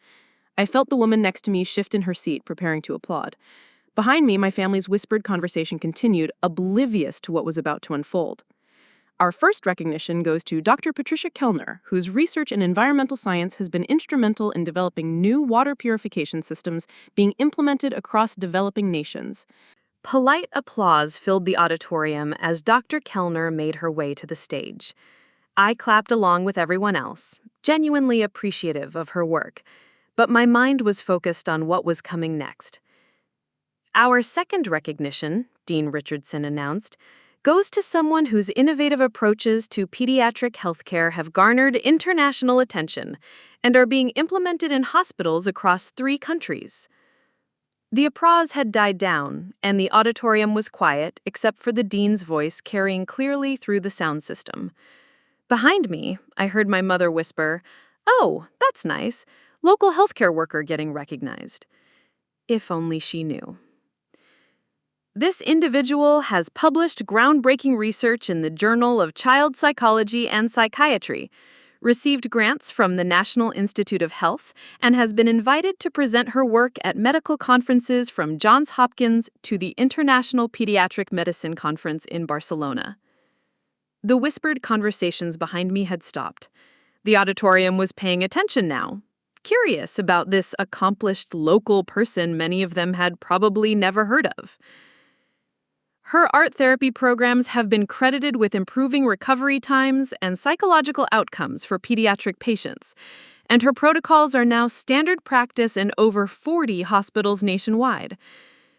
Speaker 1: I felt the woman next to me shift in her seat, preparing to applaud. Behind me, my family's whispered conversation continued, oblivious to what was about to unfold. Our first recognition goes to Dr. Patricia Kellner, whose research in environmental science has been instrumental in developing new water purification systems being implemented across developing nations. Polite applause filled the auditorium as Dr. Kellner made her way to the stage. I clapped along with everyone else, genuinely appreciative of her work, but my mind was focused on what was coming next. "Our second recognition," Dean Richardson announced, "goes to someone whose innovative approaches to pediatric healthcare have garnered international attention and are being implemented in hospitals across 3 countries." The applause had died down, and the auditorium was quiet except for the dean's voice carrying clearly through the sound system. Behind me, I heard my mother whisper, "Oh, that's nice. Local healthcare worker getting recognized." If only she knew. "This individual has published groundbreaking research in the Journal of Child Psychology and Psychiatry, received grants from the National Institute of Health, and has been invited to present her work at medical conferences from Johns Hopkins to the International Pediatric Medicine Conference in Barcelona." The whispered conversations behind me had stopped. The auditorium was paying attention now, curious about this accomplished local person many of them had probably never heard of. "Her art therapy programs have been credited with improving recovery times and psychological outcomes for pediatric patients, and her protocols are now standard practice in over 40 hospitals nationwide.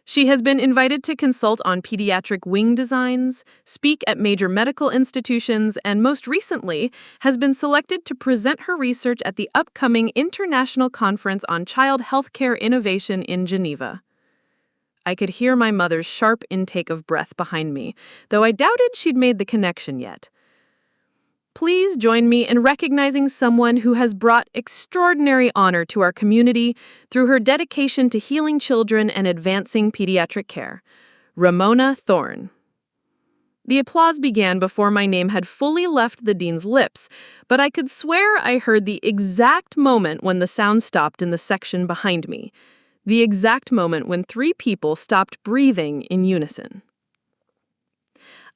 Speaker 1: She has been invited to consult on pediatric wing designs, speak at major medical institutions, and most recently has been selected to present her research at the upcoming International Conference on Child Healthcare Innovation in Geneva. I could hear my mother's sharp intake of breath behind me, though I doubted she'd made the connection yet. Please join me in recognizing someone who has brought extraordinary honor to our community through her dedication to healing children and advancing pediatric care, Ramona Thorne. The applause began before my name had fully left the dean's lips, but I could swear I heard the exact moment when the sound stopped in the section behind me, the exact moment when 3 people stopped breathing in unison.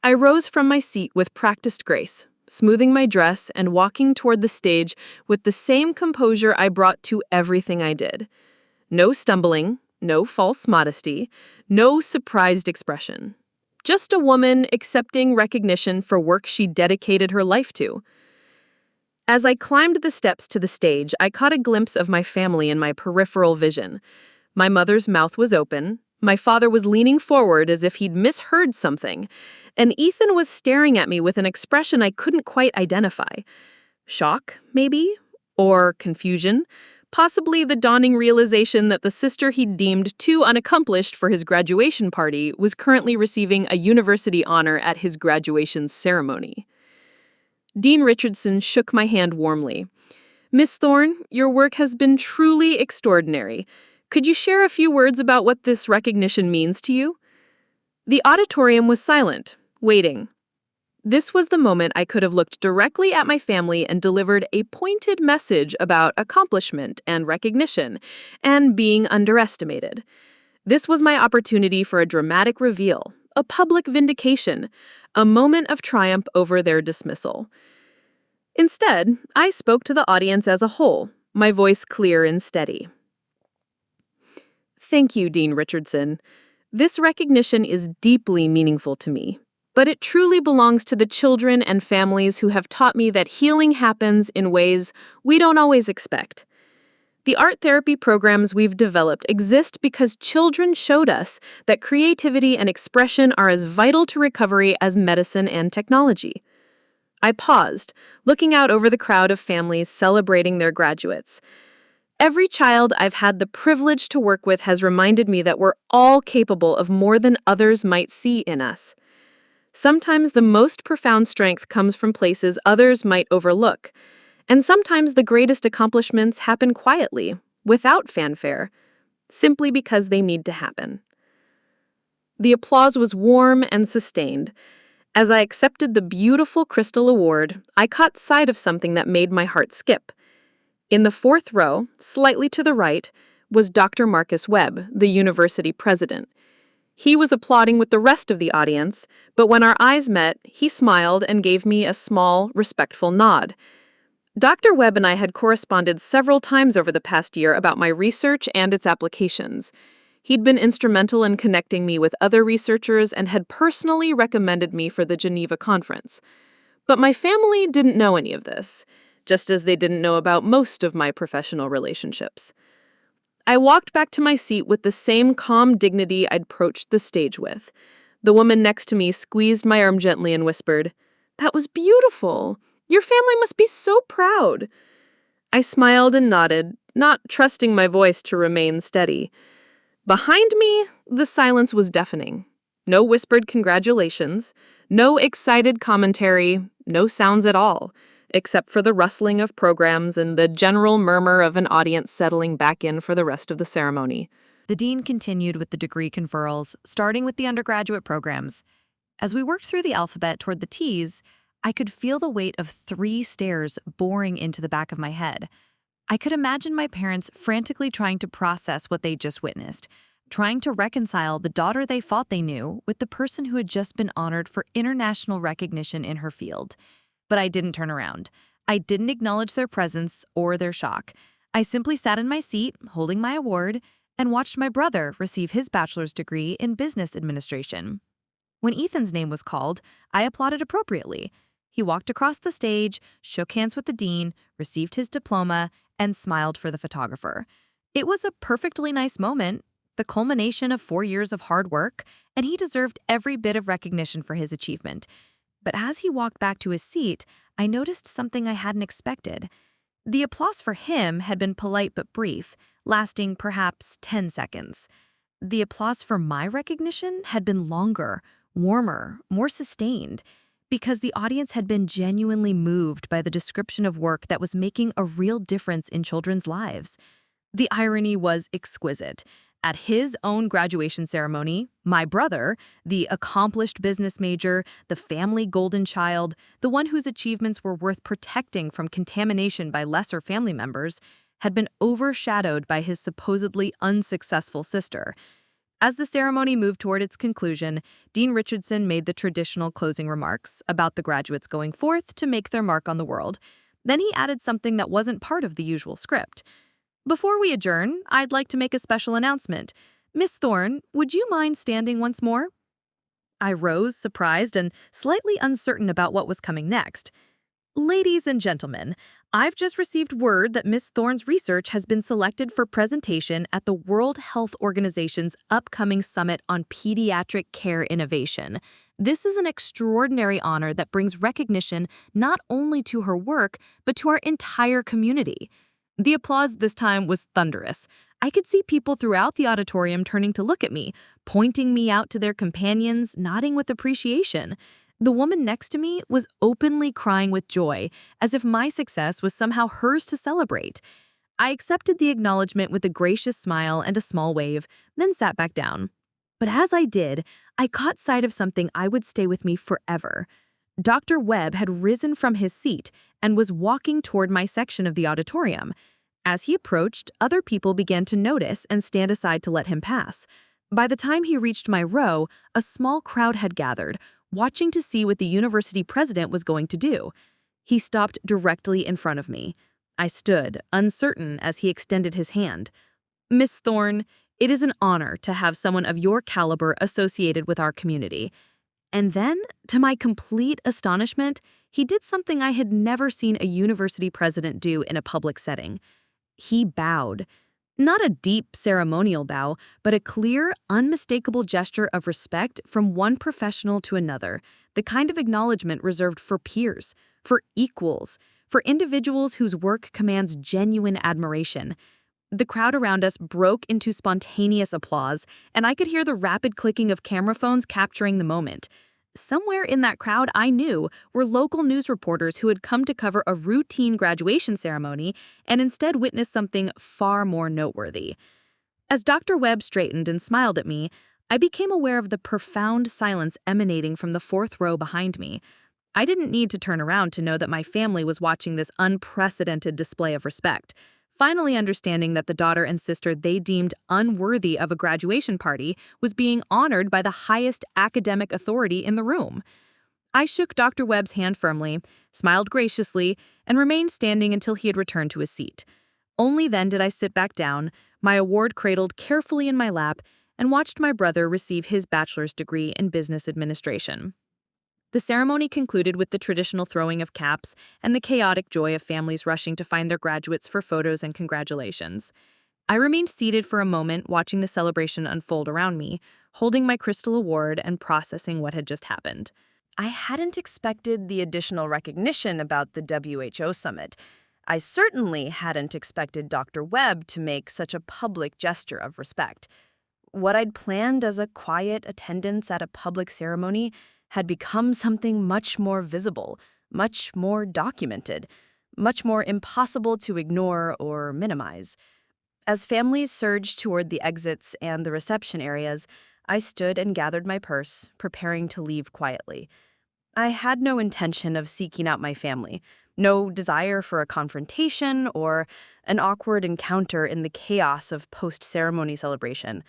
Speaker 1: I rose from my seat with practiced grace, smoothing my dress and walking toward the stage with the same composure I brought to everything I did. No stumbling, no false modesty, no surprised expression. Just a woman accepting recognition for work she dedicated her life to. As I climbed the steps to the stage, I caught a glimpse of my family in my peripheral vision. My mother's mouth was open. My father was leaning forward as if he'd misheard something, and Ethan was staring at me with an expression I couldn't quite identify. Shock, maybe? Or confusion? Possibly the dawning realization that the sister he'd deemed too unaccomplished for his graduation party was currently receiving a university honor at his graduation ceremony. Dean Richardson shook my hand warmly. "Miss Thorne, your work has been truly extraordinary. Could you share a few words about what this recognition means to you?" The auditorium was silent, waiting. This was the moment I could have looked directly at my family and delivered a pointed message about accomplishment and recognition, and being underestimated. This was my opportunity for a dramatic reveal, a public vindication, a moment of triumph over their dismissal. Instead, I spoke to the audience as a whole, my voice clear and steady. Thank you, Dean Richardson. This recognition is deeply meaningful to me, but it truly belongs to the children and families who have taught me that healing happens in ways we don't always expect. The art therapy programs we've developed exist because children showed us that creativity and expression are as vital to recovery as medicine and technology. I paused, looking out over the crowd of families celebrating their graduates. Every child I've had the privilege to work with has reminded me that we're all capable of more than others might see in us. Sometimes the most profound strength comes from places others might overlook, and sometimes the greatest accomplishments happen quietly, without fanfare, simply because they need to happen. The applause was warm and sustained. As I accepted the beautiful Crystal Award, I caught sight of something that made my heart skip. In the 4th row, slightly to the right, was Dr. Marcus Webb, the university president. He was applauding with the rest of the audience, but when our eyes met, he smiled and gave me a small, respectful nod. Dr. Webb and I had corresponded several times over the past year about my research and its applications. He'd been instrumental in connecting me with other researchers and had personally recommended me for the Geneva conference. But my family didn't know any of this, just as they didn't know about most of my professional relationships. I walked back to my seat with the same calm dignity I'd approached the stage with. The woman next to me squeezed my arm gently and whispered, "That was beautiful. Your family must be so proud." I smiled and nodded, not trusting my voice to remain steady. Behind me, the silence was deafening. No whispered congratulations, no excited commentary, no sounds at all, except for the rustling of programs and the general murmur of an audience settling back in for the rest of the ceremony.
Speaker 3: The dean continued with the degree conferrals, starting with the undergraduate programs. As we worked through the alphabet toward the T's, I could feel the weight of 3 stares boring into the back of my head. I could imagine my parents frantically trying to process what they'd just witnessed, trying to reconcile the daughter they thought they knew with the person who had just been honored for international recognition in her field. But I didn't turn around. I didn't acknowledge their presence or their shock. I simply sat in my seat, holding my award, and watched my brother receive his bachelor's degree in business administration. When Ethan's name was called, I applauded appropriately. He walked across the stage, shook hands with the dean, received his diploma, and smiled for the photographer. It was a perfectly nice moment. the culmination of 4 years of hard work, and he deserved every bit of recognition for his achievement. But as he walked back to his seat, I noticed something I hadn't expected. The applause for him had been polite but brief, lasting perhaps 10 seconds. The applause for my recognition had been longer, warmer, more sustained, because the audience had been genuinely moved by the description of work that was making a real difference in children's lives. The irony was exquisite. At his own graduation ceremony, my brother, the accomplished business major, the family golden child, the one whose achievements were worth protecting from contamination by lesser family members, had been overshadowed by his supposedly unsuccessful sister. As the ceremony moved toward its conclusion, Dean Richardson made the traditional closing remarks about the graduates going forth to make their mark on the world. Then he added something that wasn't part of the usual script. "Before we adjourn, I'd like to make a special announcement. Miss Thorne, would you mind standing once more?" I rose, surprised and slightly uncertain about what was coming next. "Ladies and gentlemen, I've just received word that Miss Thorne's research has been selected for presentation at the World Health Organization's upcoming Summit on Pediatric Care Innovation. This is an extraordinary honor that brings recognition not only to her work, but to our entire community." The applause this time was thunderous. I could see people throughout the auditorium turning to look at me, pointing me out to their companions, nodding with appreciation. The woman next to me was openly crying with joy, as if my success was somehow hers to celebrate. I accepted the acknowledgement with a gracious smile and a small wave, then sat back down. But as I did, I caught sight of something I would stay with me forever. Dr. Webb had risen from his seat and was walking toward my section of the auditorium. As he approached, other people began to notice and stand aside to let him pass. By the time he reached my row, a small crowd had gathered, watching to see what the university president was going to do. He stopped directly in front of me. I stood, uncertain, as he extended his hand. "Miss Thorne, it is an honor to have someone of your caliber associated with our community." And then, to my complete astonishment, he did something I had never seen a university president do in a public setting. He bowed. Not a deep ceremonial bow, but a clear, unmistakable gesture of respect from one professional to another, the kind of acknowledgement reserved for peers, for equals, for individuals whose work commands genuine admiration. The crowd around us broke into spontaneous applause, and I could hear the rapid clicking of camera phones capturing the moment. Somewhere in that crowd, I knew, were local news reporters who had come to cover a routine graduation ceremony and instead witnessed something far more noteworthy. As Dr. Webb straightened and smiled at me, I became aware of the profound silence emanating from the fourth row behind me. I didn't need to turn around to know that my family was watching this unprecedented display of respect, finally understanding that the daughter and sister they deemed unworthy of a graduation party was being honored by the highest academic authority in the room. I shook Dr. Webb's hand firmly, smiled graciously, and remained standing until he had returned to his seat. Only then did I sit back down, my award cradled carefully in my lap, and watched my brother receive his bachelor's degree in business administration. The ceremony concluded with the traditional throwing of caps and the chaotic joy of families rushing to find their graduates for photos and congratulations. I remained seated for a moment watching the celebration unfold around me, holding my crystal award and processing what had just happened.
Speaker 2: I hadn't expected the additional recognition about the WHO summit. I certainly hadn't expected Dr. Webb to make such a public gesture of respect. What I'd planned as a quiet attendance at a public ceremony had become something much more visible, much more documented, much more impossible to ignore or minimize. As families surged toward the exits and the reception areas, I stood and gathered my purse, preparing to leave quietly. I had no intention of seeking out my family, no desire for a confrontation or an awkward encounter in the chaos of post-ceremony celebration.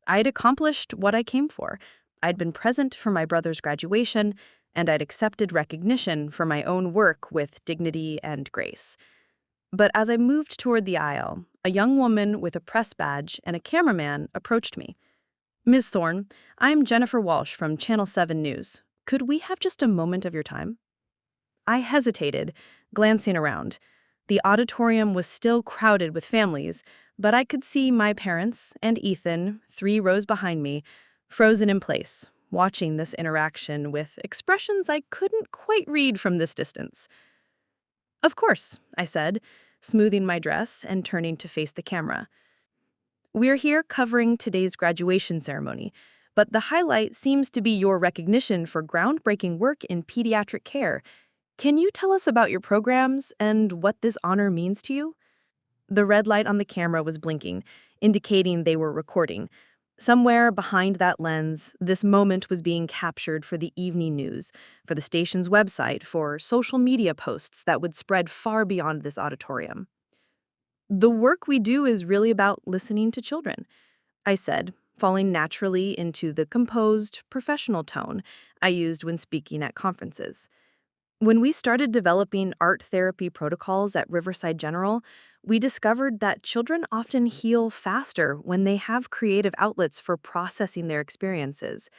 Speaker 2: I'd accomplished what I came for. I'd been present for my brother's graduation, and I'd accepted recognition for my own work with dignity and grace. But as I moved toward the aisle, a young woman with a press badge and a cameraman approached me. "Ms. Thorne, I'm Jennifer Walsh from Channel 7 News. Could we have just a moment of your time?" I hesitated, glancing around. The auditorium was still crowded with families, but I could see my parents and Ethan, 3 rows behind me, frozen in place, watching this interaction with expressions I couldn't quite read from this distance. "Of course," I said, smoothing my dress and turning to face the camera. "We're here covering today's graduation ceremony, but the highlight seems to be your recognition for groundbreaking work in pediatric care. Can you tell us about your programs and what this honor means to you?" The red light on the camera was blinking, indicating they were recording. Somewhere behind that lens, this moment was being captured for the evening news, for the station's website, for social media posts that would spread far beyond this auditorium. "The work we do is really about listening to children," I said, falling naturally into the composed, professional tone I used when speaking at conferences. When we started developing art therapy protocols at Riverside General, we discovered that children often heal faster when they have creative outlets for processing their experiences.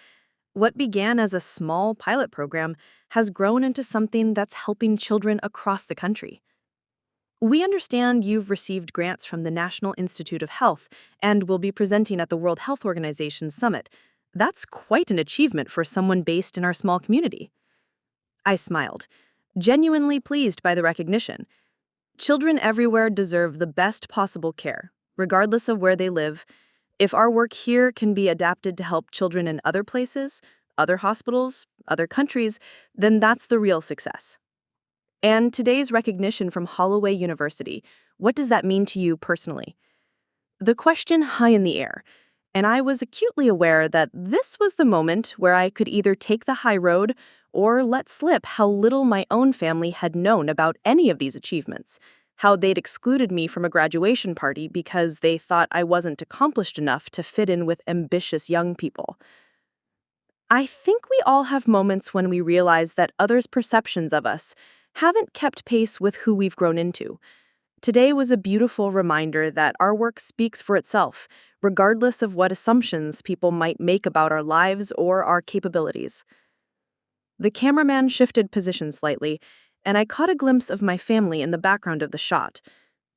Speaker 2: What began as a small pilot program has grown into something that's helping children across the country. "We understand you've received grants from the National Institute of Health and will be presenting at the World Health Organization Summit. That's quite an achievement for someone based in our small community." I smiled, genuinely pleased by the recognition. Children everywhere deserve the best possible care, regardless of where they live. If our work here can be adapted to help children in other places, other hospitals, other countries, then that's the real success. "And today's recognition from Holloway University, what does that mean to you personally?" The question hung in the air, and I was acutely aware that this was the moment where I could either take the high road or let slip how little my own family had known about any of these achievements, how they'd excluded me from a graduation party because they thought I wasn't accomplished enough to fit in with ambitious young people. I think we all have moments when we realize that others' perceptions of us haven't kept pace with who we've grown into. Today was a beautiful reminder that our work speaks for itself, regardless of what assumptions people might make about our lives or our capabilities. The cameraman shifted position slightly, and I caught a glimpse of my family in the background of the shot.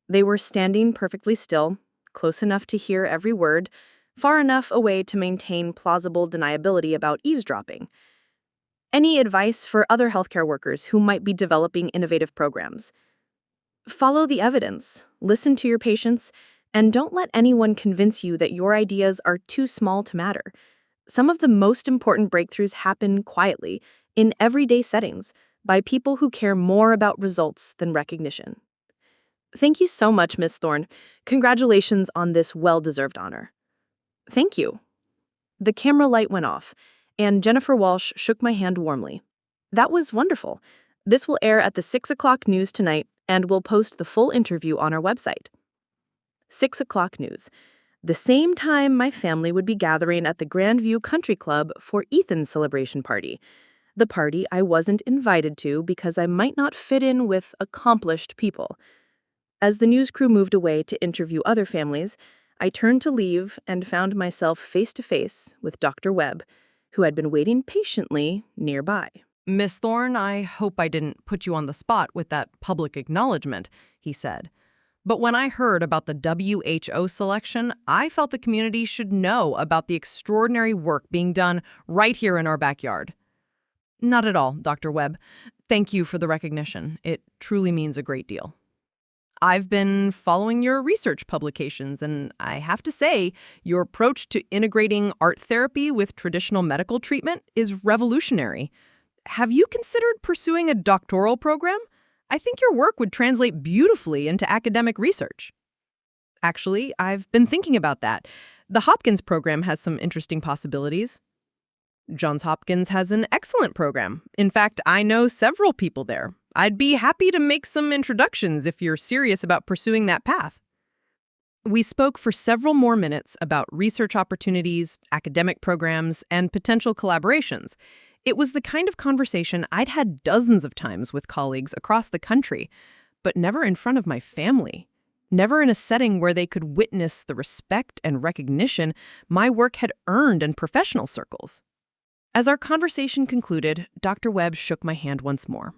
Speaker 2: They were standing perfectly still, close enough to hear every word, far enough away to maintain plausible deniability about eavesdropping. "Any advice for other healthcare workers who might be developing innovative programs?" "Follow the evidence, listen to your patients, and don't let anyone convince you that your ideas are too small to matter. Some of the most important breakthroughs happen quietly, in everyday settings, by people who care more about results than recognition." "Thank you so much, Miss Thorne. Congratulations on this well-deserved honor." "Thank you." The camera light went off, and Jennifer Walsh shook my hand warmly. "That was wonderful. This will air at the 6 o'clock news tonight, and we'll post the full interview on our website." 6 o'clock news. The same time my family would be gathering at the Grandview Country Club for Ethan's celebration party. The party I wasn't invited to because I might not fit in with accomplished people. As the news crew moved away to interview other families, I turned to leave and found myself face-to-face with Dr. Webb, who had been waiting patiently nearby.
Speaker 4: "Miss Thorne, I hope I didn't put you on the spot with that public acknowledgement," he said. "But when I heard about the WHO selection, I felt the community should know about the extraordinary work being done right here in our backyard." "Not at all, Dr. Webb. Thank you for the recognition. It truly means a great deal. I've been following your research publications, and I have to say, your approach to integrating art therapy with traditional medical treatment is revolutionary. Have you considered pursuing a doctoral program? I think your work would translate beautifully into academic research." "Actually, I've been thinking about that. The Hopkins program has some interesting possibilities." "Johns Hopkins has an excellent program. In fact, I know several people there. I'd be happy to make some introductions if you're serious about pursuing that path." We spoke for several more minutes about research opportunities, academic programs, and potential collaborations. It was the kind of conversation I'd had dozens of times with colleagues across the country, but never in front of my family. Never in a setting where they could witness the respect and recognition my work had earned in professional circles. As our conversation concluded, Dr. Webb shook my hand once more.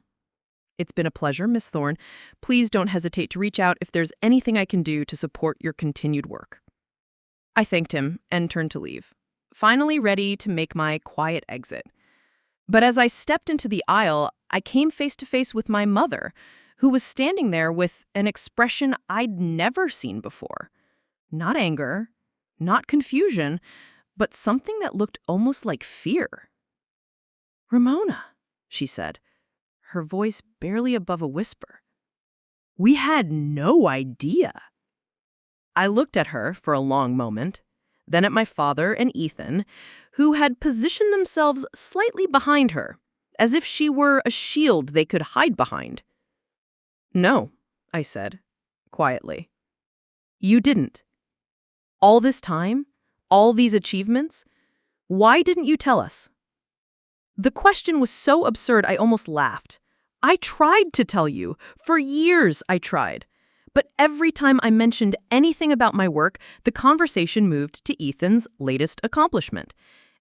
Speaker 4: It's been a pleasure, Miss Thorne. Please don't hesitate to reach out if there's anything I can do to support your continued work. I thanked him and turned to leave, finally ready to make my quiet exit. But as I stepped into the aisle, I came face to face with my mother, who was standing there with an expression I'd never seen before. Not anger, not confusion, but something that looked almost like fear. "Ramona," she said, her voice barely above a whisper. "We had no idea." I looked at her for a long moment, then at my father and Ethan, who had positioned themselves slightly behind her, as if she were a shield they could hide behind. "No," I said, quietly. "You didn't. All this time, all these achievements, why didn't you tell us?" The question was so absurd I almost laughed. I tried to tell you. For years I tried. But every time I mentioned anything about my work, the conversation moved to Ethan's latest accomplishment.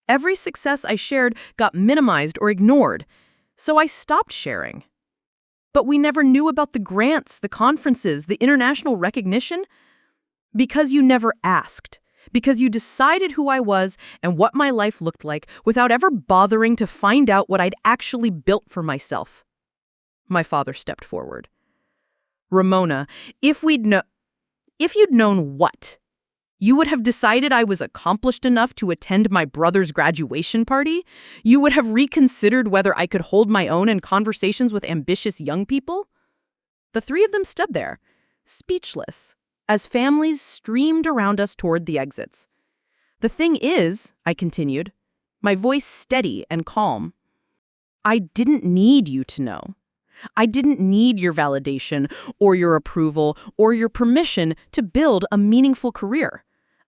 Speaker 4: Every success I shared got minimized or ignored, so I stopped sharing. But we never knew about the grants, the conferences, the international recognition. Because you never asked. Because you decided who I was and what my life looked like without ever bothering to find out what I'd actually built for myself. My father stepped forward. "Ramona, if you'd known what? You would have decided I was accomplished enough to attend my brother's graduation party? You would have reconsidered whether I could hold my own in conversations with ambitious young people?" The three of them stood there, speechless, as families streamed around us toward the exits. "The thing is," I continued, my voice steady and calm, "I didn't need you to know. I didn't need your validation or your approval or your permission to build a meaningful career.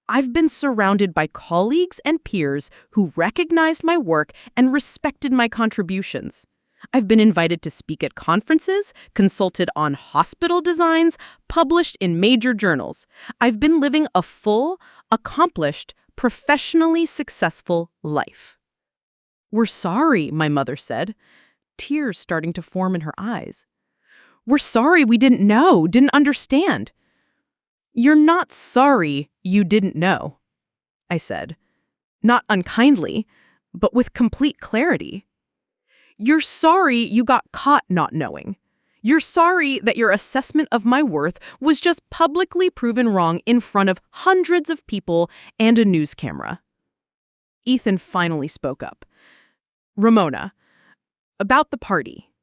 Speaker 4: I've been surrounded by colleagues and peers who recognized my work and respected my contributions. I've been invited to speak at conferences, consulted on hospital designs, published in major journals. I've been living a full, accomplished, professionally successful life." "We're sorry," my mother said, tears starting to form in her eyes. "We're sorry we didn't know, didn't understand." "You're not sorry you didn't know," I said, not unkindly, but with complete clarity. "You're sorry you got caught not knowing. You're sorry that your assessment of my worth was just publicly proven wrong in front of hundreds of people and a news camera." Ethan finally spoke up. "Ramona, about the party.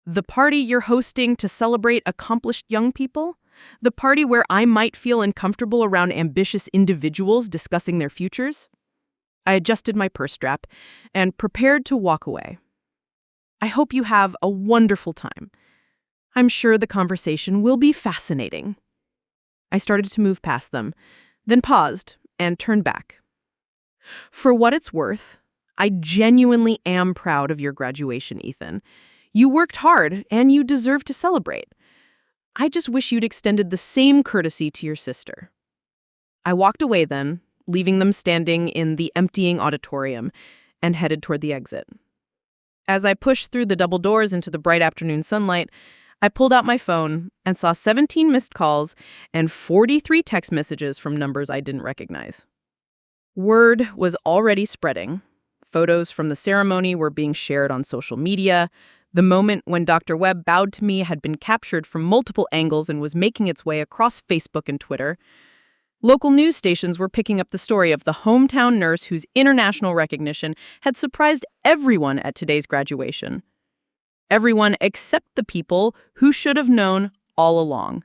Speaker 4: The party you're hosting to celebrate accomplished young people? The party where I might feel uncomfortable around ambitious individuals discussing their futures?" I adjusted my purse strap and prepared to walk away. "I hope you have a wonderful time. I'm sure the conversation will be fascinating." I started to move past them, then paused and turned back. "For what it's worth, I genuinely am proud of your graduation, Ethan. You worked hard and you deserve to celebrate. I just wish you'd extended the same courtesy to your sister." I walked away then, leaving them standing in the emptying auditorium, and headed toward the exit. As I pushed through the double doors into the bright afternoon sunlight, I pulled out my phone and saw 17 missed calls and 43 text messages from numbers I didn't recognize. Word was already spreading. Photos from the ceremony were being shared on social media. The moment when Dr. Webb bowed to me had been captured from multiple angles and was making its way across Facebook and Twitter. Local news stations were picking up the story of the hometown nurse whose international recognition had surprised everyone at today's graduation. Everyone except the people who should have known all along.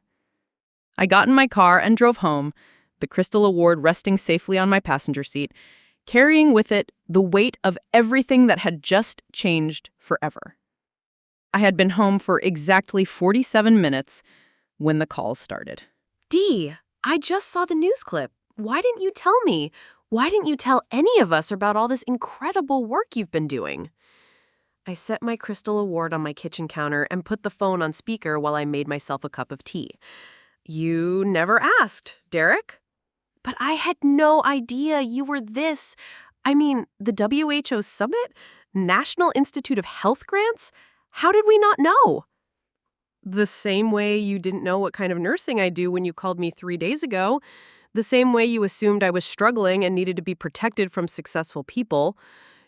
Speaker 4: I got in my car and drove home, the Crystal Award resting safely on my passenger seat, carrying with it the weight of everything that had just changed forever. I had been home for exactly 47 minutes when the calls started.
Speaker 2: Dee, I just saw the news clip. Why didn't you tell me? Why didn't you tell any of us about all this incredible work you've been doing? I set my Crystal Award on my kitchen counter and put the phone on speaker while I made myself a cup of tea. You never asked, Derek. But I had no idea you were this. I mean, the WHO Summit? National Institute of Health grants? How did we not know?
Speaker 5: The same way you didn't know what kind of nursing I do when you called me 3 days ago. The same way you assumed I was struggling and needed to be protected from successful people.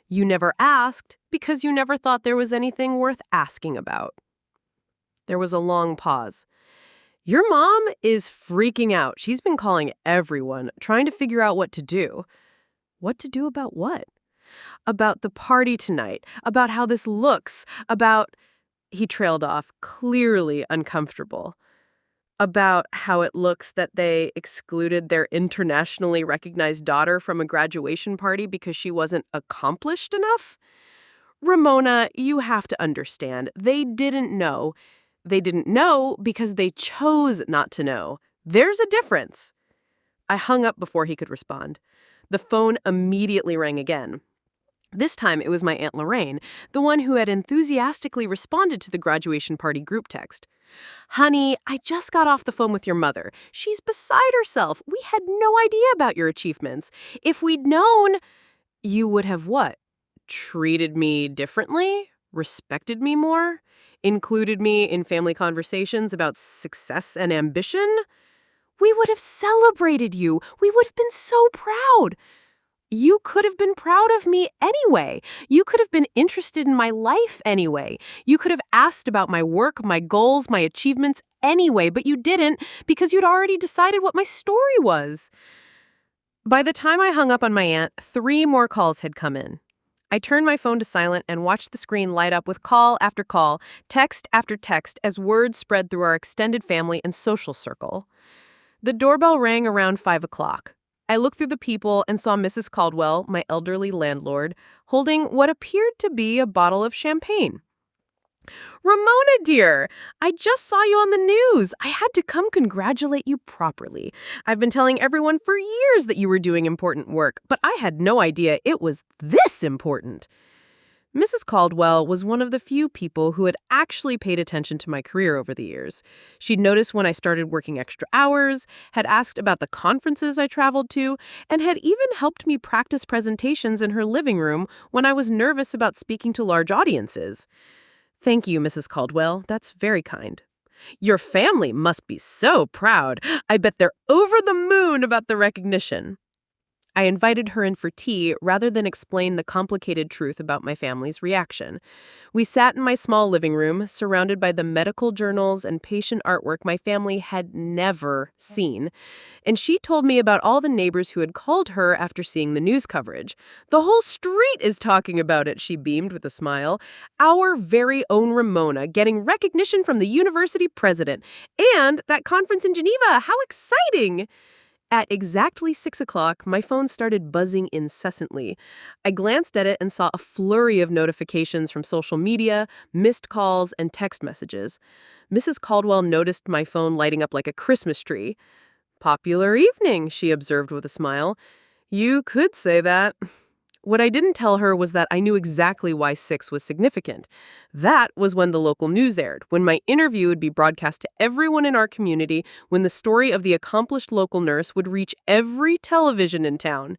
Speaker 5: You never asked because you never thought there was anything worth asking about. There was a long pause. Your mom is freaking out. She's been calling everyone, trying to figure out what to do. What to do about what? About the party tonight, about how this looks, about... He trailed off, clearly uncomfortable. About how it looks that they excluded their internationally recognized daughter from a graduation party because she wasn't accomplished enough? Ramona, you have to understand, they didn't know. They didn't know because they chose not to know. There's a difference. I hung up before he could respond. The phone immediately rang again. This time it was my Aunt Lorraine, the one who had enthusiastically responded to the graduation party group text. Honey, I just got off the phone with your mother. She's beside herself. We had no idea about your achievements. If we'd known, you would have what? Treated me differently? Respected me more? Included me in family conversations about success and ambition? We would have celebrated you. We would have been so proud. You could have been proud of me anyway. You could have been interested in my life anyway. You could have asked about my work, my goals, my achievements anyway, but you didn't because you'd already decided what my story was. By the time I hung up on my aunt, 3 more calls had come in. I turned my phone to silent and watched the screen light up with call after call, text after text as words spread through our extended family and social circle. The doorbell rang around 5 o'clock. I looked through the people and saw Mrs. Caldwell, my elderly landlord, holding what appeared to be a bottle of champagne. Ramona, dear, I just saw you on the news. I had to come congratulate you properly. I've been telling everyone for years that you were doing important work, but I had no idea it was this important. Mrs. Caldwell was one of the few people who had actually paid attention to my career over the years. She'd noticed when I started working extra hours, had asked about the conferences I traveled to, and had even helped me practice presentations in her living room when I was nervous about speaking to large audiences. Thank you, Mrs. Caldwell. That's very kind. Your family must be so proud. I bet they're over the moon about the recognition. I invited her in for tea rather than explain the complicated truth about my family's reaction. We sat in my small living room, surrounded by the medical journals and patient artwork my family had never seen. And she told me about all the neighbors who had called her after seeing the news coverage. The whole street is talking about it, she beamed with a smile. Our very own Ramona getting recognition from the university president. And that conference in Geneva, how exciting! At exactly 6 o'clock, my phone started buzzing incessantly. I glanced at it and saw a flurry of notifications from social media, missed calls, and text messages. Mrs. Caldwell noticed my phone lighting up like a Christmas tree. Popular evening, she observed with a smile. You could say that. What I didn't tell her was that I knew exactly why 6 was significant. That was when the local news aired, when my interview would be broadcast to everyone in our community, when the story of the accomplished local nurse would reach every television in town,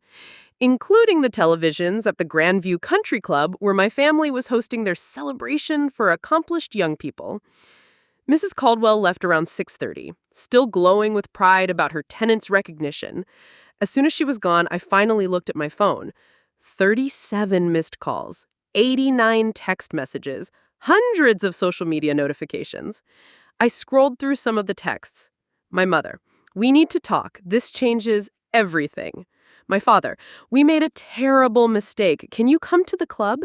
Speaker 5: including the televisions at the Grandview Country Club, where my family was hosting their celebration for accomplished young people. Mrs. Caldwell left around 6:30, still glowing with pride about her tenant's recognition. As soon as she was gone, I finally looked at my phone. 37 missed calls, 89 text messages, hundreds of social media notifications. I scrolled through some of the texts. My mother, we need to talk. This changes everything. My father, we made a terrible mistake. Can you come to the club?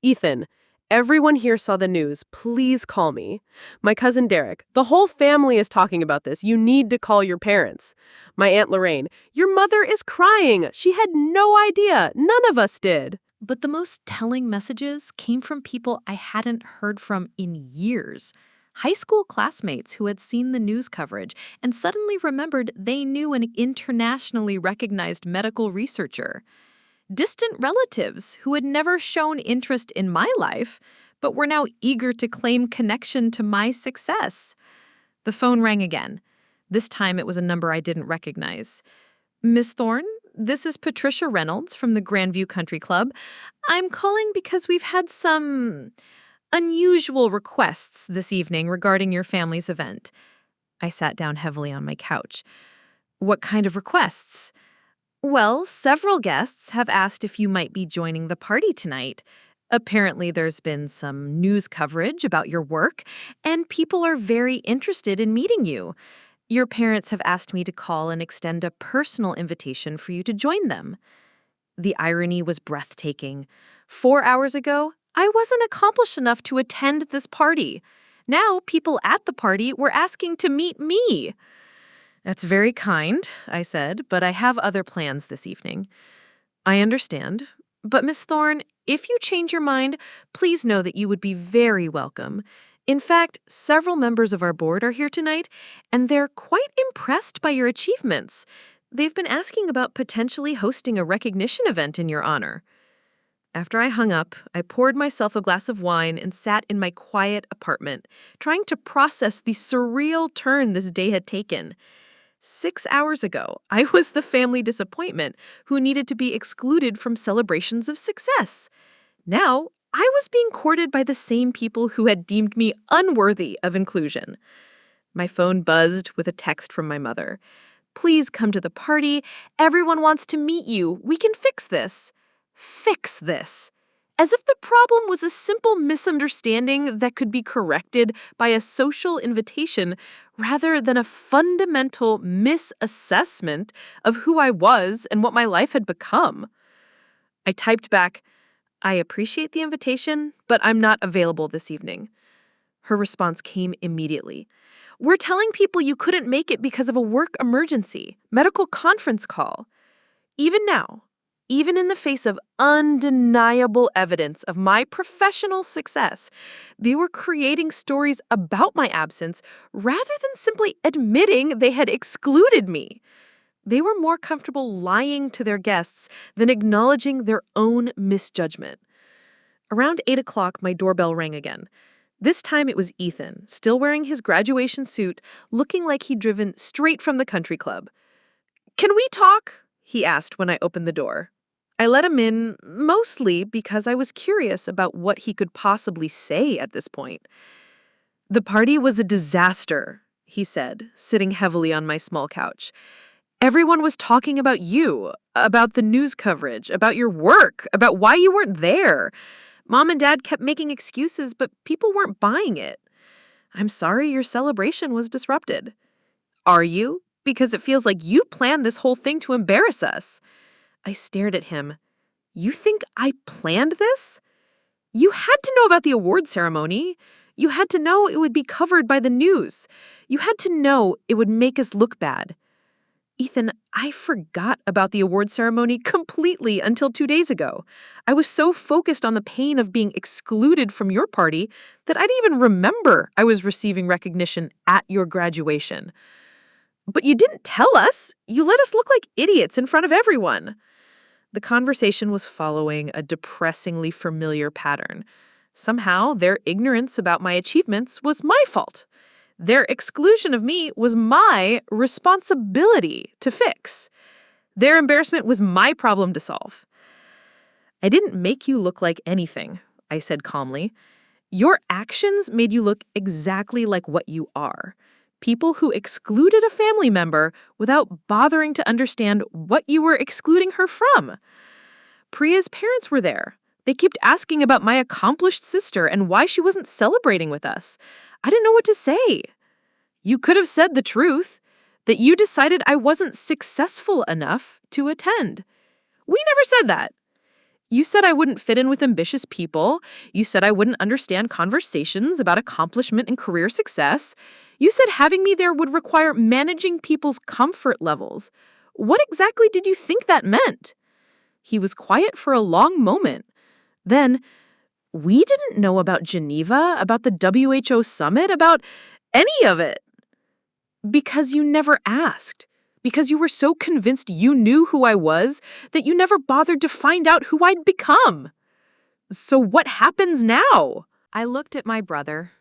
Speaker 5: Ethan, everyone here saw the news. Please call me. My cousin Derek, the whole family is talking about this. You need to call your parents. My Aunt Lorraine, your mother is crying. She had no idea. None of us did.
Speaker 3: But the most telling messages came from people I hadn't heard from in years. High school classmates who had seen the news coverage and suddenly remembered they knew an internationally recognized medical researcher. Distant relatives who had never shown interest in my life, but were now eager to claim connection to my success. The phone rang again. This time it was a number I didn't recognize. Miss Thorne, this is Patricia Reynolds from the Grandview Country Club. I'm calling because we've had some
Speaker 1: unusual requests this evening regarding your family's event." I sat down heavily on my couch. "What kind of requests?" "Well, several guests have asked if you might be joining the party tonight. Apparently, there's been some news coverage about your work, and people are very interested in meeting you. Your parents have asked me to call and extend a personal invitation for you to join them." The irony was breathtaking. 4 hours ago, I wasn't accomplished enough to attend this party. Now, people at the party were asking to meet me. "That's very kind," I said, "but I have other plans this evening." "I understand. But, Miss Thorne, if you change your mind, please know that you would be very welcome. In fact, several members of our board are here tonight, and they're quite impressed by your achievements. They've been asking about potentially hosting a recognition event in your honor." After I hung up, I poured myself a glass of wine and sat in my quiet apartment, trying to process the surreal turn this day had taken. 6 hours ago, I was the family disappointment who needed to be excluded from celebrations of success. Now, I was being courted by the same people who had deemed me unworthy of inclusion. My phone buzzed with a text from my mother. "Please come to the party. Everyone wants to meet you. We can fix this." Fix this. As if the problem was a simple misunderstanding that could be corrected by a social invitation rather than a fundamental misassessment of who I was and what my life had become. I typed back, "I appreciate the invitation, but I'm not available this evening." Her response came immediately. "We're telling people you couldn't make it because of a work emergency, medical conference call. Even now, even in the face of undeniable evidence of my professional success, they were creating stories about my absence rather than simply admitting they had excluded me. They were more comfortable lying to their guests than acknowledging their own misjudgment." Around 8 o'clock, my doorbell rang again. This time it was Ethan, still wearing his graduation suit, looking like he'd driven straight from the country club. "Can we talk?" he asked when I opened the door. I let him in, mostly because I was curious about what he could possibly say at this point. "The party was a disaster," he said, sitting heavily on my small couch. "Everyone was talking about you, about the news coverage, about your work, about why you weren't there. Mom and Dad kept making excuses, but people weren't buying it. I'm sorry your celebration was disrupted." "Are you? Because it feels like you planned this whole thing to embarrass us." I stared at him. "You think I planned this? You had to know about the award ceremony. You had to know it would be covered by the news. You had to know it would make us look bad." "Ethan, I forgot about the award ceremony completely until 2 days ago. I was so focused on the pain of being excluded from your party that I didn't even remember I was receiving recognition at your graduation." "But you didn't tell us. You let us look like idiots in front of everyone." The conversation was following a depressingly familiar pattern. Somehow, their ignorance about my achievements was my fault. Their exclusion of me was my responsibility to fix. Their embarrassment was my problem to solve. "I didn't make you look like anything," I said calmly. "Your actions made you look exactly like what you are. People who excluded a family member without bothering to understand what you were excluding her from. Priya's parents were there. They kept asking about my accomplished sister and why she wasn't celebrating with us. I didn't know what to say. You could have said the truth, that you decided I wasn't successful enough to attend. We never said that. You said I wouldn't fit in with ambitious people. You said I wouldn't understand conversations about accomplishment and career success. You said having me there would require managing people's comfort levels. What exactly did you think that meant?" He was quiet for a long moment. Then, "We didn't know about Geneva, about the WHO summit, about any of it." "Because you never asked. Because you were so convinced you knew who I was that you never bothered to find out who I'd become. So what happens now?" I looked at my brother,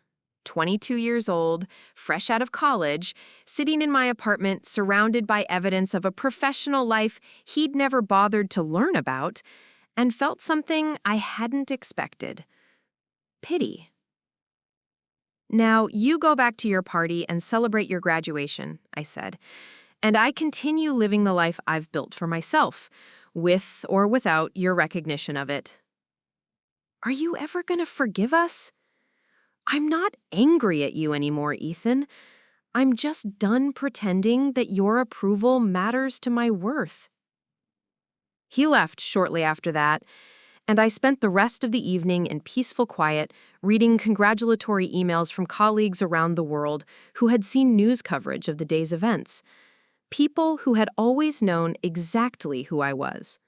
Speaker 1: 22 years old, fresh out of college, sitting in my apartment surrounded by evidence of a professional life he'd never bothered to learn about, and felt something I hadn't expected. Pity. Now, you go back to your party and celebrate your graduation, I said, and I continue living the life I've built for myself, with or without your recognition of it. Are you ever going to forgive us? I'm not angry at you anymore, Ethan. I'm just done pretending that your approval matters to my worth. He left shortly after that, and I spent the rest of the evening in peaceful quiet, reading congratulatory emails from colleagues around the world who had seen news coverage of the day's events. People who had always known exactly who I was.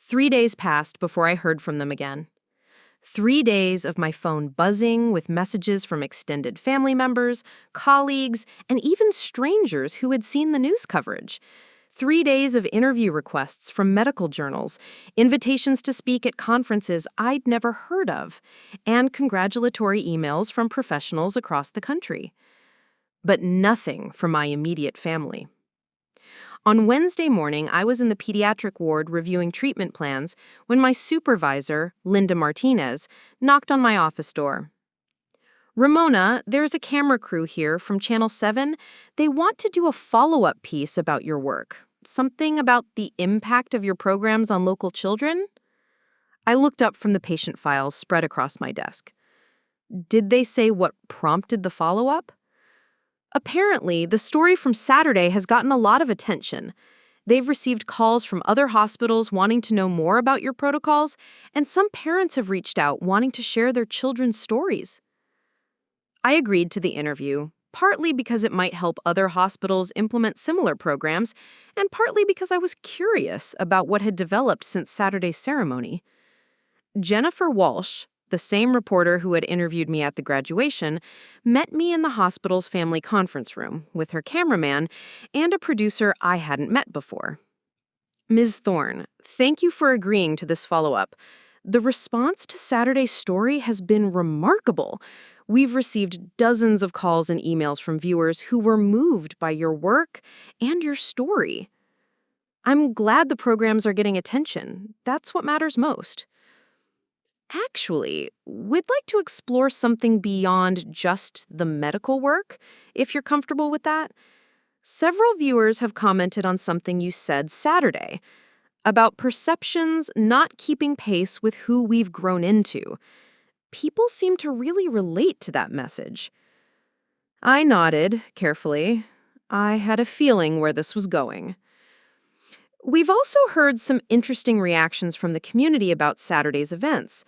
Speaker 1: 3 days passed before I heard from them again. 3 days of my phone buzzing with messages from extended family members, colleagues, and even strangers who had seen the news coverage. 3 days of interview requests from medical journals, invitations to speak at conferences I'd never heard of, and congratulatory emails from professionals across the country. But nothing from my immediate family. On Wednesday morning, I was in the pediatric ward reviewing treatment plans when my supervisor, Linda Martinez, knocked on my office door. "Ramona, there's a camera crew here from Channel 7. They want to do a follow-up piece about your work. Something about the impact of your programs on local children?" I looked up from the patient files spread across my desk. Did they say what prompted the follow-up? Apparently, the story from Saturday has gotten a lot of attention. They've received calls from other hospitals wanting to know more about your protocols, and some parents have reached out wanting to share their children's stories. I agreed to the interview, partly because it might help other hospitals implement similar programs, and partly because I was curious about what had developed since Saturday's ceremony. Jennifer Walsh, the same reporter who had interviewed me at the graduation, met me in the hospital's family conference room with her cameraman and a producer I hadn't met before. "Ms. Thorne, thank you for agreeing to this follow-up. The response to Saturday's story has been remarkable. We've received dozens of calls and emails from viewers who were moved by your work and your story. I'm glad the programs are getting attention. That's what matters most. Actually, we'd like to explore something beyond just the medical work, if you're comfortable with that. Several viewers have commented on something you said Saturday, about perceptions not keeping pace with who we've grown into. People seem to really relate to that message." I nodded, carefully. I had a feeling where this was going. "We've also heard some interesting reactions from the community about Saturday's events.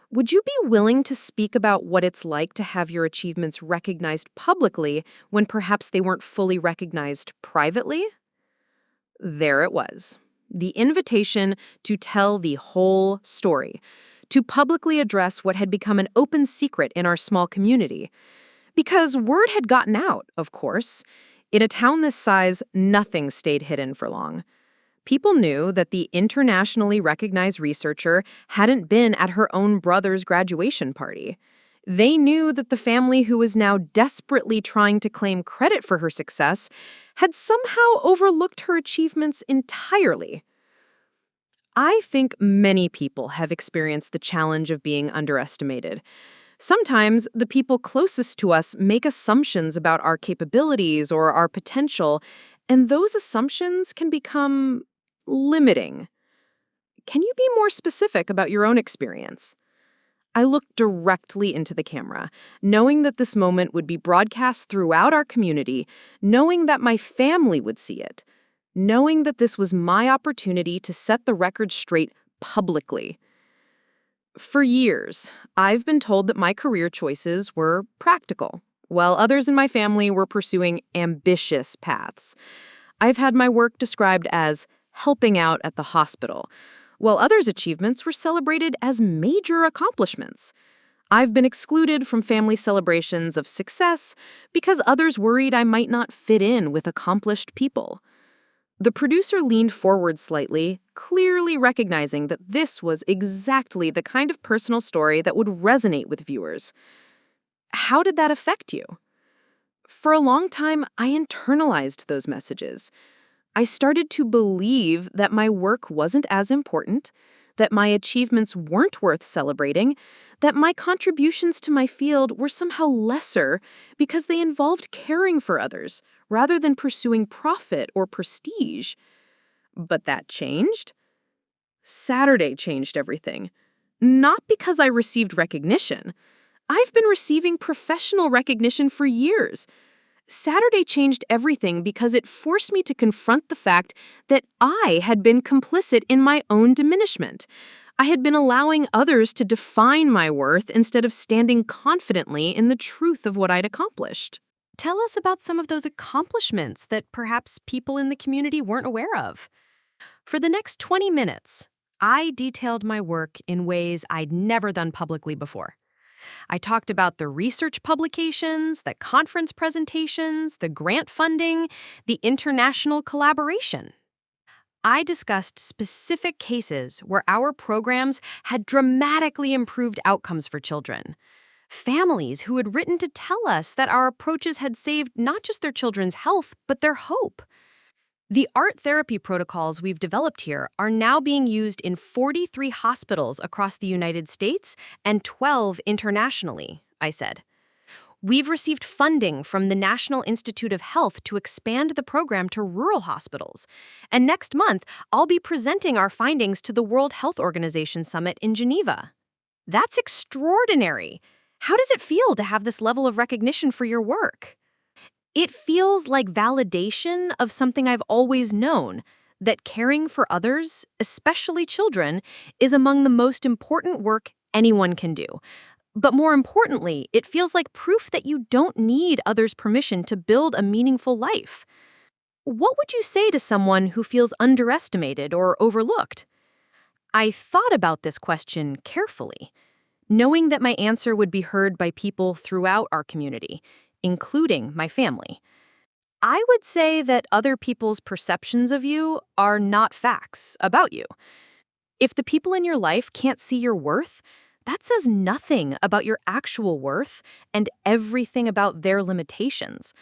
Speaker 1: Would you be willing to speak about what it's like to have your achievements recognized publicly when perhaps they weren't fully recognized privately?" There it was. The invitation to tell the whole story, to publicly address what had become an open secret in our small community. Because word had gotten out, of course. In a town this size, nothing stayed hidden for long. People knew that the internationally recognized researcher hadn't been at her own brother's graduation party. They knew that the family who was now desperately trying to claim credit for her success had somehow overlooked her achievements entirely. I think many people have experienced the challenge of being underestimated. Sometimes the people closest to us make assumptions about our capabilities or our potential, and those assumptions can become limiting. Can you be more specific about your own experience? I looked directly into the camera, knowing that this moment would be broadcast throughout our community, knowing that my family would see it, knowing that this was my opportunity to set the record straight publicly. For years, I've been told that my career choices were practical, while others in my family were pursuing ambitious paths. I've had my work described as helping out at the hospital, while others' achievements were celebrated as major accomplishments. I've been excluded from family celebrations of success because others worried I might not fit in with accomplished people. The producer leaned forward slightly, clearly recognizing that this was exactly the kind of personal story that would resonate with viewers. How did that affect you? For a long time, I internalized those messages. I started to believe that my work wasn't as important,
Speaker 2: that my achievements weren't worth celebrating, that my contributions to my field were somehow lesser because they involved caring for others rather than pursuing profit or prestige. But that changed. Saturday changed everything. Not because I received recognition. I've been receiving professional recognition for years. Saturday changed everything because it forced me to confront the fact that I had been complicit in my own diminishment. I had been allowing others to define my worth instead of standing confidently in the truth of what I'd accomplished.
Speaker 5: Tell us about some of those accomplishments that perhaps people in the community weren't aware of. For the next 20 minutes, I detailed my work in ways I'd never done publicly before. I talked about the research publications, the conference presentations, the grant funding, the international collaboration. I discussed specific cases where our programs had dramatically improved outcomes for children. Families who had written to tell us that our approaches had saved not just their children's health, but their hope. The art therapy protocols we've developed here are now being used in 43 hospitals across the United States and 12 internationally, I said. We've received funding from the National Institute of Health to expand the program to rural hospitals. And next month, I'll be presenting our findings to the World Health Organization Summit in Geneva. That's extraordinary. How does it feel to have this level of recognition for your work? It feels like validation of something I've always known, that caring for others, especially children, is among the most important work anyone can do. But more importantly, it feels like proof that you don't need others' permission to build a meaningful life. What would you say to someone who feels underestimated or overlooked? I thought about this question carefully, knowing that my answer would be heard by people throughout our community, including my family. I would say that other people's perceptions of you are not facts about you. If the people in your life can't see your worth, that says nothing about your actual worth and everything about their limitations.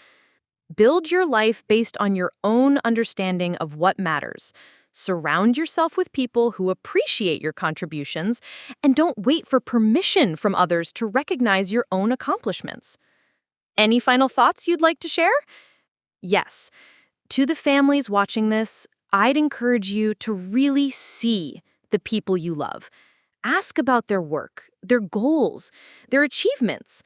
Speaker 5: Build your life based on your own understanding of what matters. Surround yourself with people who appreciate your contributions and don't wait for permission from others to recognize your own accomplishments. Any final thoughts you'd like to share? Yes. To the families watching this, I'd encourage you to really see the people you love. Ask about their work, their goals, their achievements.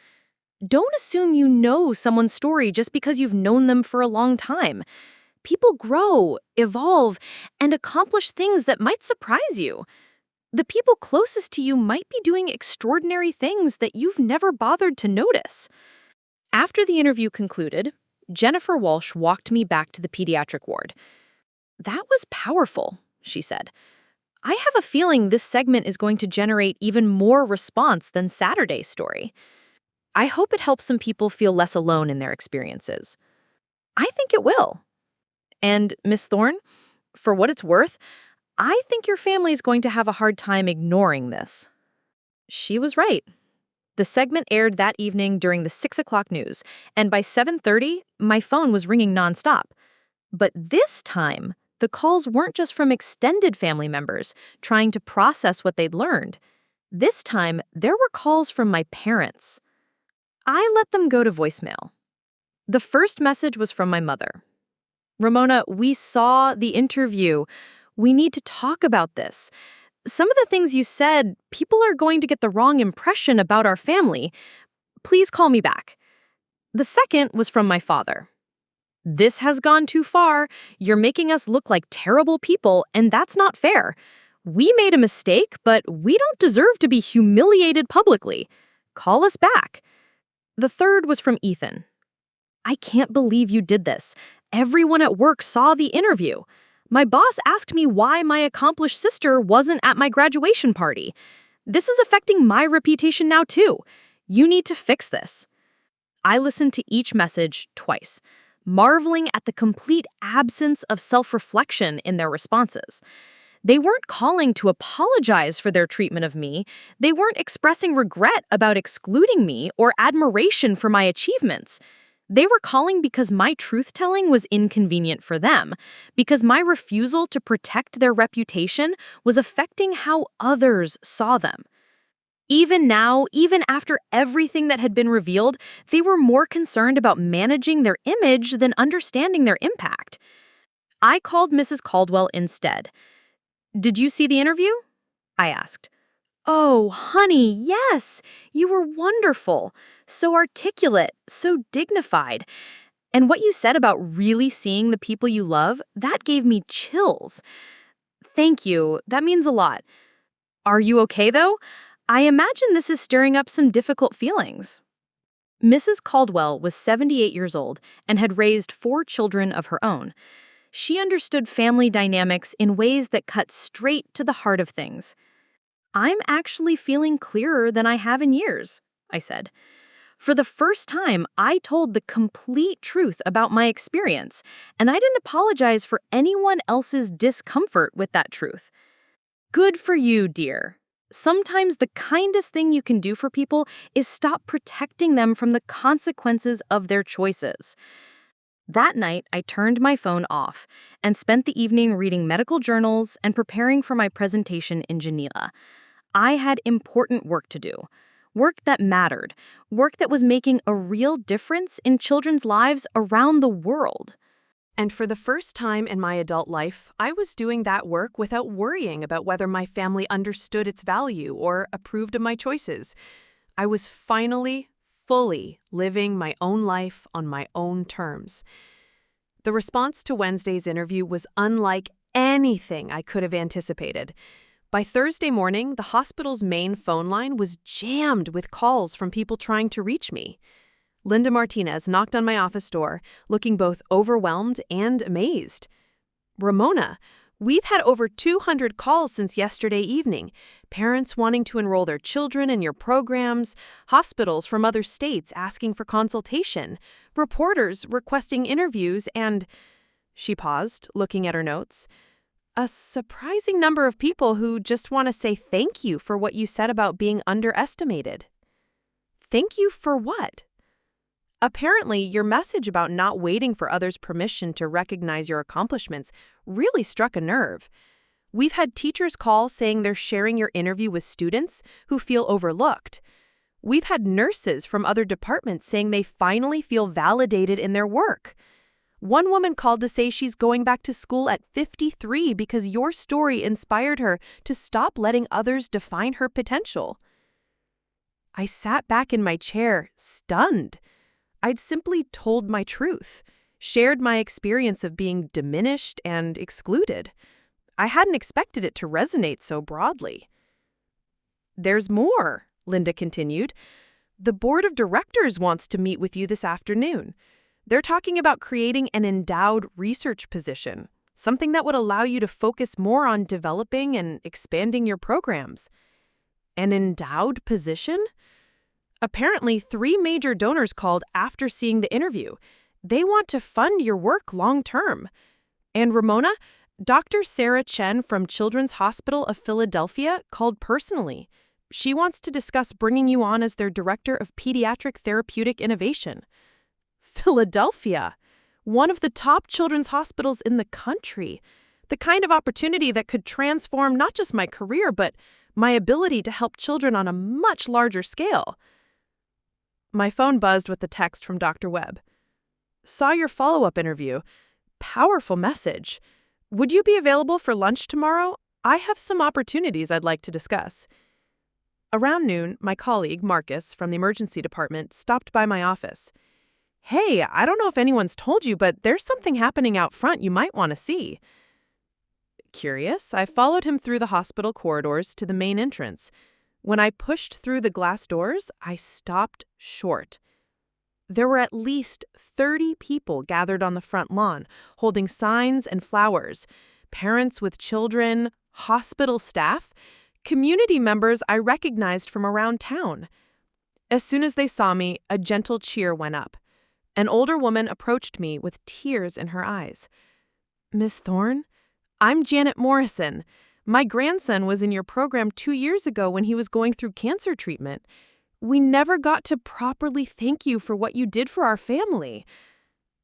Speaker 5: Don't assume you know someone's story just because you've known them for a long time. People grow, evolve, and accomplish things that might surprise you. The people closest to you might be doing extraordinary things that you've never bothered to notice. After the interview concluded, Jennifer Walsh walked me back to the pediatric ward. "That was powerful," she said. "I have a feeling this segment is going to generate even more response than Saturday's story. I hope it helps some people feel less alone in their experiences." I think it will. And, Miss Thorne, for what it's worth, I think your family is going to have a hard time ignoring this. She was right. The segment aired that evening during the 6 o'clock news, and by 7:30, my phone was ringing nonstop. But this time, the calls weren't just from extended family members trying to process what they'd learned. This time, there were calls from my parents. I let them go to voicemail. The first message was from my mother. "Ramona, we saw the interview. We need to talk about this. Some of the things you said, people are going to get the wrong impression about our family. Please call me back." The second was from my father. "This has gone too far. You're making us look like terrible people, and that's not fair. We made a mistake, but we don't deserve to be humiliated publicly. Call us back." The third was from Ethan. "I can't believe you did this. Everyone at work saw the interview. My boss asked me why my accomplished sister wasn't at my graduation party. This is affecting my reputation now, too. You need to fix this." I listened to each message twice, marveling at the complete absence of self-reflection in their responses. They weren't calling to apologize for their treatment of me. They weren't expressing regret about excluding me or admiration for my achievements.
Speaker 2: They were calling because my truth-telling was inconvenient for them, because my refusal to protect their reputation was affecting how others saw them. Even now, even after everything that had been revealed, they were more concerned about managing their image than understanding their impact. I called Mrs. Caldwell instead. "Did you see the interview?" I asked. "Oh, honey, yes. You were wonderful. So articulate, so dignified. And what you said about really seeing the people you love, that gave me chills. Thank you. That means a lot. Are you okay, though? I imagine this is stirring up some difficult feelings." Mrs. Caldwell was 78 years old and had raised 4 children of her own. She understood family dynamics in ways that cut straight to the heart of things. "I'm actually feeling clearer than I have in years," I said. For the first time, I told the complete truth about my experience, and I didn't apologize for anyone else's discomfort with that truth. "Good for you, dear. Sometimes the kindest thing you can do for people is stop protecting them from the consequences of their choices." That night, I turned my phone off and spent the evening reading medical journals and preparing for my presentation in Geneva. I had important work to do. Work that mattered. Work that was making a real difference in children's lives around the world.
Speaker 1: And for the first time in my adult life, I was doing that work without worrying about whether my family understood its value or approved of my choices. I was finally, fully living my own life on my own terms. The response to Wednesday's interview was unlike anything I could have anticipated. By Thursday morning, the hospital's main phone line was jammed with calls from people trying to reach me. Linda Martinez knocked on my office door, looking both overwhelmed and amazed. "Ramona, we've had over 200 calls since yesterday evening. Parents wanting to enroll their children in your programs, hospitals from other states asking for consultation, reporters requesting interviews, and..." She paused, looking at her notes. "A surprising number of people who just want to say thank you for what you said about being underestimated." "Thank you for what?" "Apparently, your message about not waiting for others' permission to recognize your accomplishments really struck a nerve. We've had teachers call saying they're sharing your interview with students who feel overlooked. We've had nurses from other departments saying they finally feel validated in their work. One woman called to say she's going back to school at 53 because your story inspired her to stop letting others define her potential." I sat back in my chair, stunned. I'd simply told my truth, shared my experience of being diminished and excluded. I hadn't expected it to resonate so broadly. "There's more," Linda continued. "The board of directors wants to meet with you this afternoon. They're talking about creating an endowed research position, something that would allow you to focus more on developing and expanding your programs." An endowed position? Apparently, 3 major donors called after seeing the interview. They want to fund your work long term. And Ramona, Dr. Sarah Chen from Children's Hospital of Philadelphia called personally. She wants to discuss bringing you on as their Director of Pediatric Therapeutic Innovation. Philadelphia, one of the top children's hospitals in the country. The kind of opportunity that could transform not just my career, but my ability to help children on a much larger scale. My phone buzzed with the text from Dr. Webb. "Saw your follow-up interview. Powerful message. Would you be available for lunch tomorrow? I have some opportunities I'd like to discuss." Around noon, my colleague, Marcus, from the emergency department, stopped by my office. "Hey, I don't know if anyone's told you, but there's something happening out front you might want to see." Curious, I followed him through the hospital corridors to the main entrance. When I pushed through the glass doors, I stopped short. There were at least 30 people gathered on the front lawn, holding signs and flowers. Parents with children, hospital staff, community members I recognized from around town. As soon as they saw me, a gentle cheer went up. An older woman approached me with tears in her eyes. "Miss Thorne, I'm Janet Morrison. My grandson was in your program 2 years ago when he was going through cancer treatment.
Speaker 5: We never got to properly thank you for what you did for our family."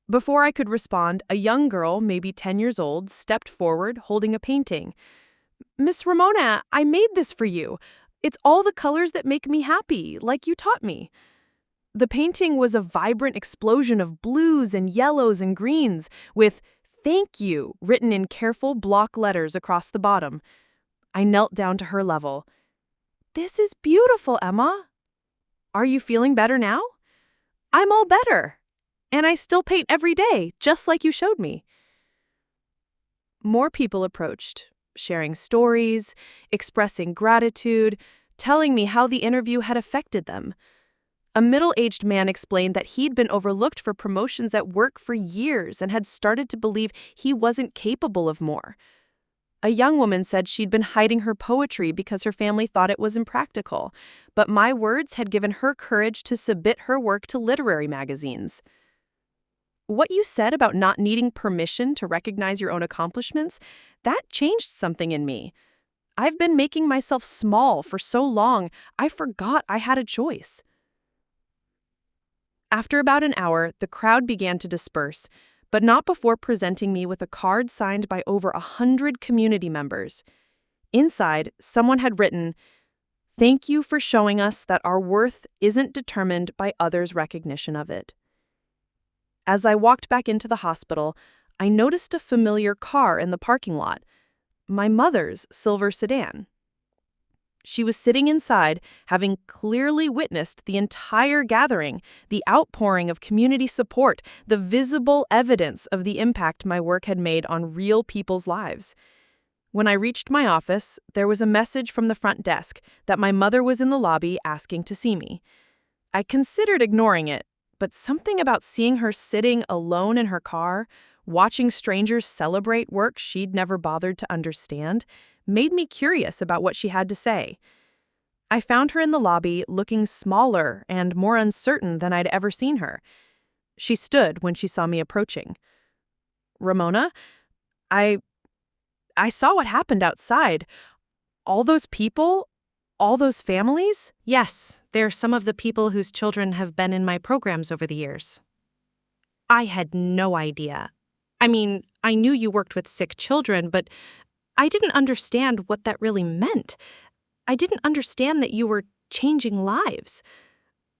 Speaker 5: Before I could respond, a young girl, maybe 10 years old, stepped forward holding a painting. "Miss Ramona, I made this for you. It's all the colors that make me happy, like you taught me." The painting was a vibrant explosion of blues and yellows and greens, with "Thank you" written in careful block letters across the bottom. I knelt down to her level. "This is beautiful, Emma. Are you feeling better now?" "I'm all better. And I still paint every day, just like you showed me." More people approached, sharing stories, expressing gratitude, telling me how the interview had affected them. A middle-aged man explained that he'd been overlooked for promotions at work for years and had started to believe he wasn't capable of more. A young woman said she'd been hiding her poetry because her family thought it was impractical, but my words had given her courage to submit her work to literary magazines. What you said about not needing permission to recognize your own accomplishments, that changed something in me. I've been making myself small for so long, I forgot I had a choice. After about an hour, the crowd began to disperse, but not before presenting me with a card signed by over 100 community members. Inside, someone had written, "Thank you for showing us that our worth isn't determined by others' recognition of it." As I walked back into the hospital, I noticed a familiar car in the parking lot, my mother's silver sedan. She was sitting inside, having clearly witnessed the entire gathering, the outpouring of community support, the visible evidence of the impact my work had made on real people's lives. When I reached my office, there was a message from the front desk that my mother was in the lobby asking to see me. I considered ignoring it, but something about seeing her sitting alone in her car, watching strangers celebrate work she'd never bothered to understand, made me curious about what she had to say. I found her in the lobby, looking smaller and more uncertain than I'd ever seen her. She stood when she saw me approaching. "Ramona, I saw what happened outside. All those people, all those families?"
Speaker 2: Yes, they're some of the people whose children have been in my programs over the years. I had no idea. I mean, I knew you worked with sick children, but I didn't understand what that really meant. I didn't understand that you were changing lives.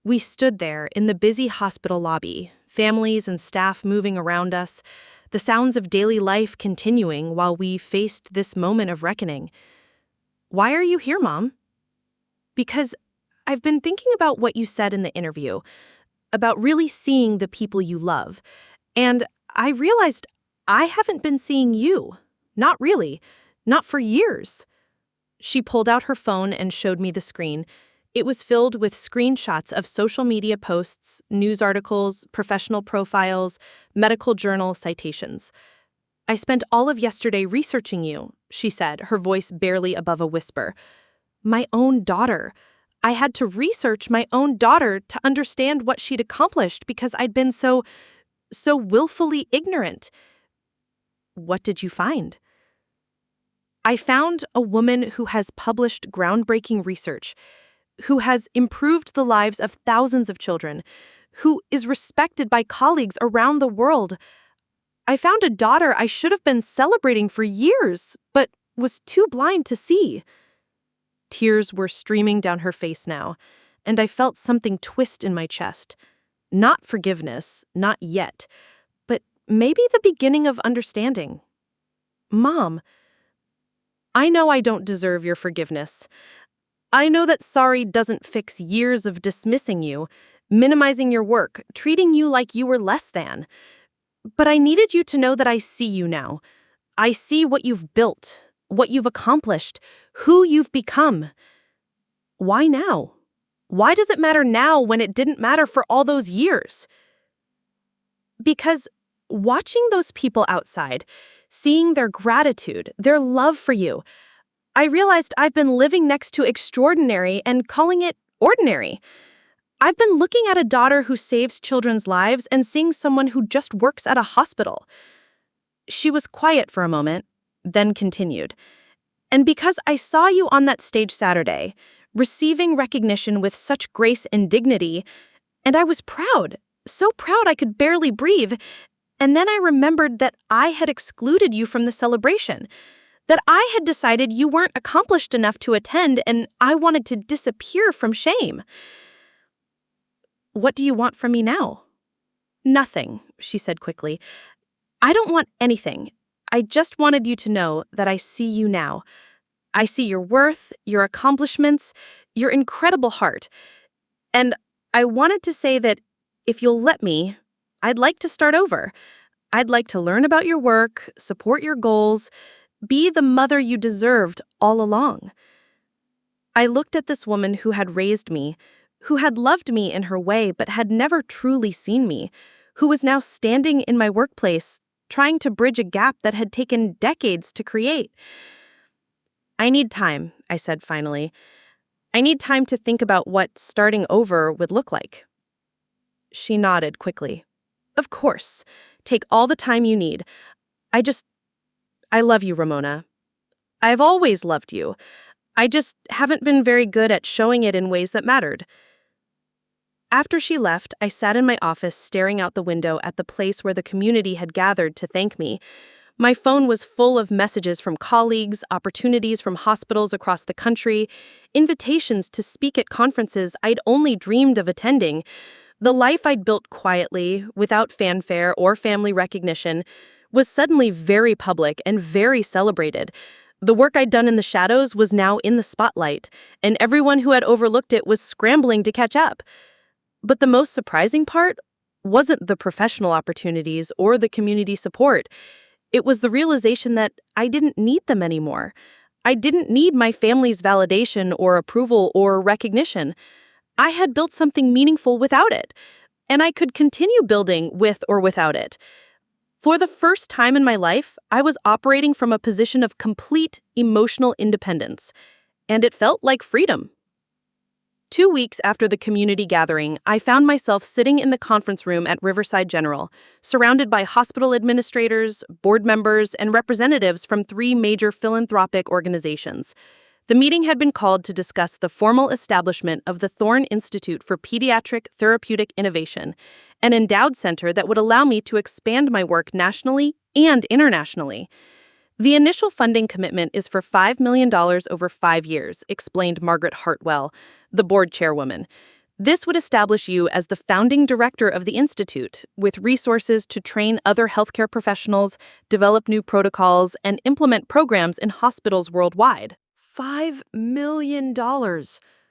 Speaker 2: We stood there in the busy hospital lobby, families and staff moving around us, the sounds of daily life continuing while we faced this moment of reckoning. "Why are you here, Mom?" "Because I've been thinking about what you said in the interview, about really seeing the people you love, and I realized I haven't been seeing you. Not really. Not for years." She pulled out her phone and showed me the screen. It was filled with screenshots of social media posts, news articles, professional profiles, medical journal citations. "I spent all of yesterday researching you," she said, her voice barely above a whisper. "My own daughter. I had to research my own daughter to understand what she'd accomplished because I'd been so willfully ignorant." "What did you find?" "I found a woman who has published groundbreaking research, who has improved the lives of thousands of children, who is respected by colleagues around the world. I found a daughter I should have been celebrating for years, but was too blind to see." Tears were streaming down her face now, and I felt something twist in my chest. Not forgiveness, not yet, but maybe the beginning of understanding. "Mom, I know I don't deserve your forgiveness. I know that sorry doesn't fix years of dismissing you, minimizing your work, treating you like you were less than. But I needed you to know that I see you now. I see what you've built, what you've accomplished, who you've become. Why now? Why does it matter now when it didn't matter for all those years?" Because watching those people outside, seeing their gratitude, their love for you, I realized I've been living next to extraordinary and calling it ordinary. I've been looking at a daughter who saves children's lives and seeing someone who just works at a hospital. She was quiet for a moment, then continued. "And because I saw you on that stage Saturday, receiving recognition with such grace and dignity, and I was proud, so proud I could barely breathe. And then I remembered that I had excluded you from the celebration, that I had decided you weren't accomplished enough to attend, and I wanted to disappear from shame. What do you want from me now? Nothing, she said quickly. I don't want anything. I just wanted you to know that I see you now. I see your worth, your accomplishments, your incredible heart. And I wanted to say that if you'll let me, I'd like to start over. I'd like to learn about your work, support your goals, be the mother you deserved all along. I looked at this woman who had raised me, who had loved me in her way but had never truly seen me, who was now standing in my workplace, trying to bridge a gap that had taken decades to create. I need time, I said finally. I need time to think about what starting over would look like. She nodded quickly. Of course. Take all the time you need. I love you, Ramona. I've always loved you. I just haven't been very good at showing it in ways that mattered. After she left, I sat in my office staring out the window at the place where the community had gathered to thank me. My phone was full of messages from colleagues, opportunities from hospitals across the country, invitations to speak at conferences I'd only dreamed of attending. The life I'd built quietly, without fanfare or family recognition, was suddenly very public and very celebrated. The work I'd done in the shadows was now in the spotlight, and everyone who had overlooked it was scrambling to catch up. But the most surprising part wasn't the professional opportunities or the community support. It was the realization that I didn't need them anymore. I didn't need my family's validation or approval or recognition. I had built something meaningful without it, and I could continue building with or without it. For the first time in my life, I was operating from a position of complete emotional independence, and it felt like freedom. 2 weeks after the community gathering, I found myself sitting in the conference room at Riverside General, surrounded by hospital administrators, board members, and representatives from 3 major philanthropic organizations. The meeting had been called to discuss the formal establishment of the Thorne Institute for Pediatric Therapeutic Innovation, an endowed center that would allow me to expand my work nationally and internationally. The initial funding commitment is for $5 million over 5 years, explained Margaret Hartwell, the board chairwoman. This would establish you as the founding director of the institute, with resources to train other healthcare professionals, develop new protocols, and implement programs in hospitals worldwide.
Speaker 1: $5 million.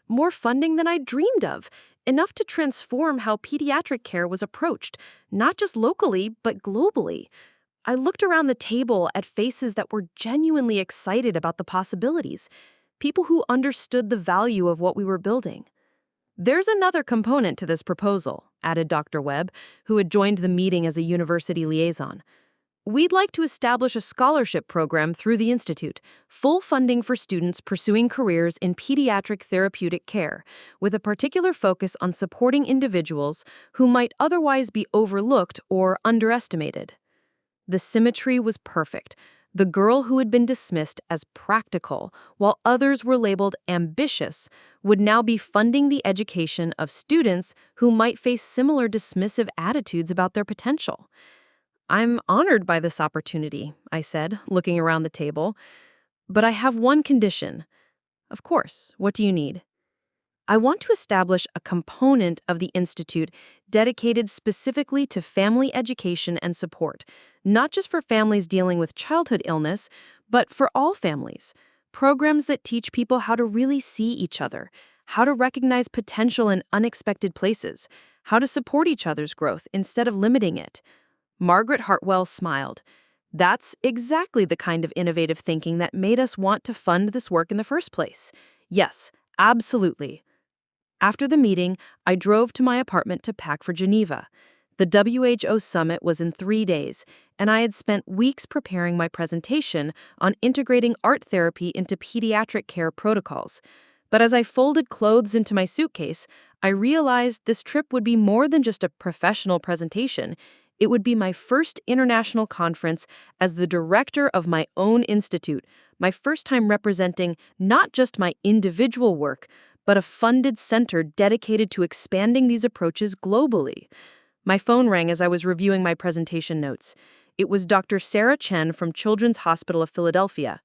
Speaker 1: More funding than I dreamed of. Enough to transform how pediatric care was approached, not just locally, but globally. I looked around the table at faces that were genuinely excited about the possibilities, people who understood the value of what we were building. There's another component to this proposal, added Dr. Webb, who had joined the meeting as a university liaison. We'd like to establish a scholarship program through the Institute, full funding for students pursuing careers in pediatric therapeutic care, with a particular focus on supporting individuals who might otherwise be overlooked or underestimated. The symmetry was perfect. The girl who had been dismissed as practical, while others were labeled ambitious, would now be funding the education of students who might face similar dismissive attitudes about their potential. I'm honored by this opportunity, I said, looking around the table. But I have one condition. Of course, what do you need? I want to establish a component of the Institute dedicated specifically to family education and support, not just for families dealing with childhood illness, but for all families. Programs that teach people how to really see each other, how to recognize potential in unexpected places, how to support each other's growth instead of limiting it. Margaret Hartwell smiled. That's exactly the kind of innovative thinking that made us want to fund this work in the first place. Yes, absolutely. After the meeting, I drove to my apartment to pack for Geneva. The WHO summit was in 3 days, and I had spent weeks preparing my presentation on integrating art therapy into pediatric care protocols. But as I folded clothes into my suitcase, I realized this trip would be more than just a professional presentation. It would be my first international conference as the director of my own institute,
Speaker 2: My first time representing not just my individual work, but a funded center dedicated to expanding these approaches globally. My phone rang as I was reviewing my presentation notes. It was Dr. Sarah Chen from Children's Hospital of Philadelphia.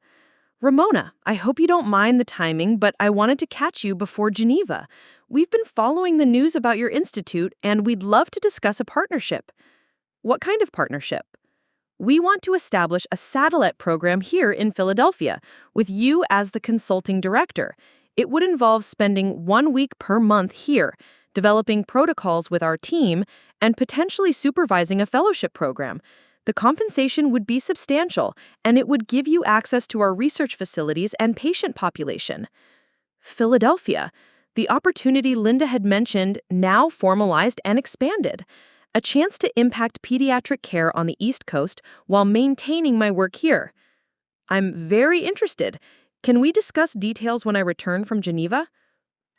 Speaker 2: Ramona, I hope you don't mind the timing, but I wanted to catch you before Geneva. We've been following the news about your institute, and we'd love to discuss a partnership. What kind of partnership? We want to establish a satellite program here in Philadelphia, with you as the consulting director. It would involve spending 1 week per month here, developing protocols with our team, and potentially supervising a fellowship program. The compensation would be substantial, and it would give you access to our research facilities and patient population. Philadelphia, the opportunity Linda had mentioned, now formalized and expanded. A chance to impact pediatric care on the East Coast while maintaining my work here. I'm very interested. Can we discuss details when I return from Geneva?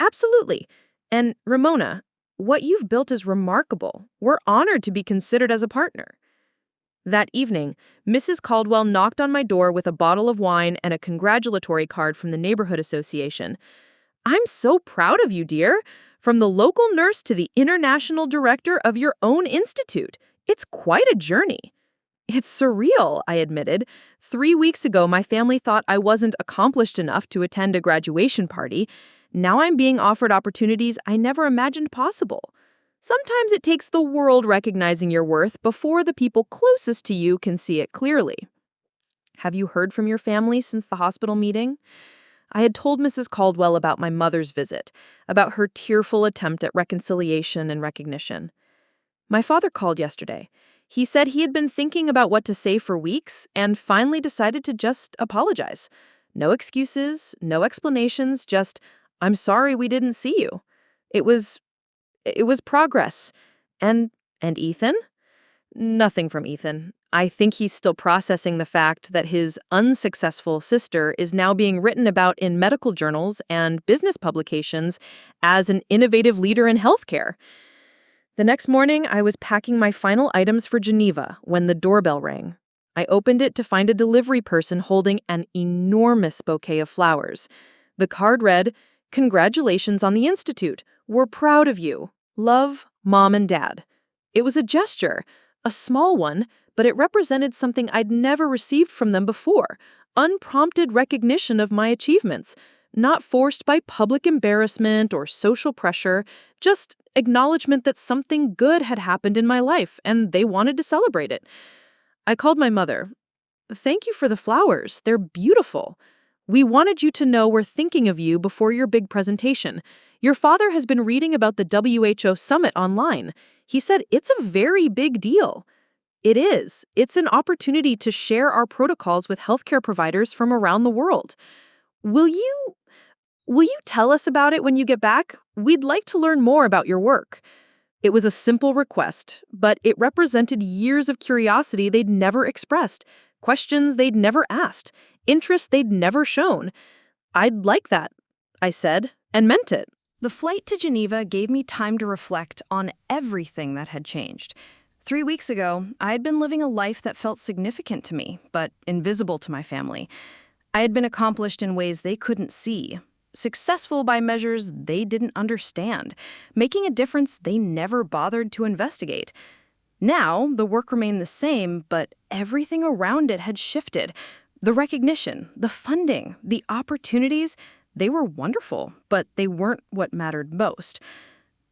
Speaker 2: Absolutely. And Ramona, what you've built is remarkable. We're honored to be considered as a partner. That evening, Mrs. Caldwell knocked on my door with a bottle of wine and a congratulatory card from the Neighborhood Association. I'm so proud of you, dear. From the local nurse to the international director of your own institute. It's quite a journey. It's surreal, I admitted. 3 weeks ago, my family thought I wasn't accomplished enough to attend a graduation party. Now I'm being offered opportunities I never imagined possible. Sometimes it takes the world recognizing your worth before the people closest to you can see it clearly. Have you heard from your family since the hospital meeting? I had told Mrs. Caldwell about my mother's visit, about her tearful attempt at reconciliation and recognition. My father called yesterday. He said he had been thinking about what to say for weeks and finally decided to just apologize. No excuses, no explanations, just, I'm sorry we didn't see you. It was progress. And Ethan? Nothing from Ethan. I think he's still processing the fact that his unsuccessful sister is now being written about in medical journals and business publications as an innovative leader in healthcare. The next morning, I was packing my final items for Geneva when the doorbell rang. I opened it to find a delivery person holding an enormous bouquet of flowers. The card read, "Congratulations on the Institute. We're proud of you. Love, Mom and Dad." It was a gesture, a small one, but it represented something I'd never received from them before, unprompted recognition of my achievements, not forced by public embarrassment or social pressure, just acknowledgement that something good had happened in my life and they wanted to celebrate it. I called my mother. "Thank you for the flowers. They're beautiful. We wanted you to know we're thinking of you before your big presentation. Your father has been reading about the WHO summit online. He said it's a very big deal." It is. It's an opportunity to share our protocols with healthcare providers from around the world. Will you tell us about it when you get back? We'd like to learn more about your work. It was a simple request, but it represented years of curiosity they'd never expressed, questions they'd never asked, interest they'd never shown. I'd like that, I said, and meant it.
Speaker 3: The flight to Geneva gave me time to reflect on everything that had changed. 3 weeks ago, I had been living a life that felt significant to me, but invisible to my family. I had been accomplished in ways they couldn't see, successful by measures they didn't understand, making a difference they never bothered to investigate. Now, the work remained the same, but everything around it had shifted. The recognition, the funding, the opportunities, they were wonderful, but they weren't what mattered most.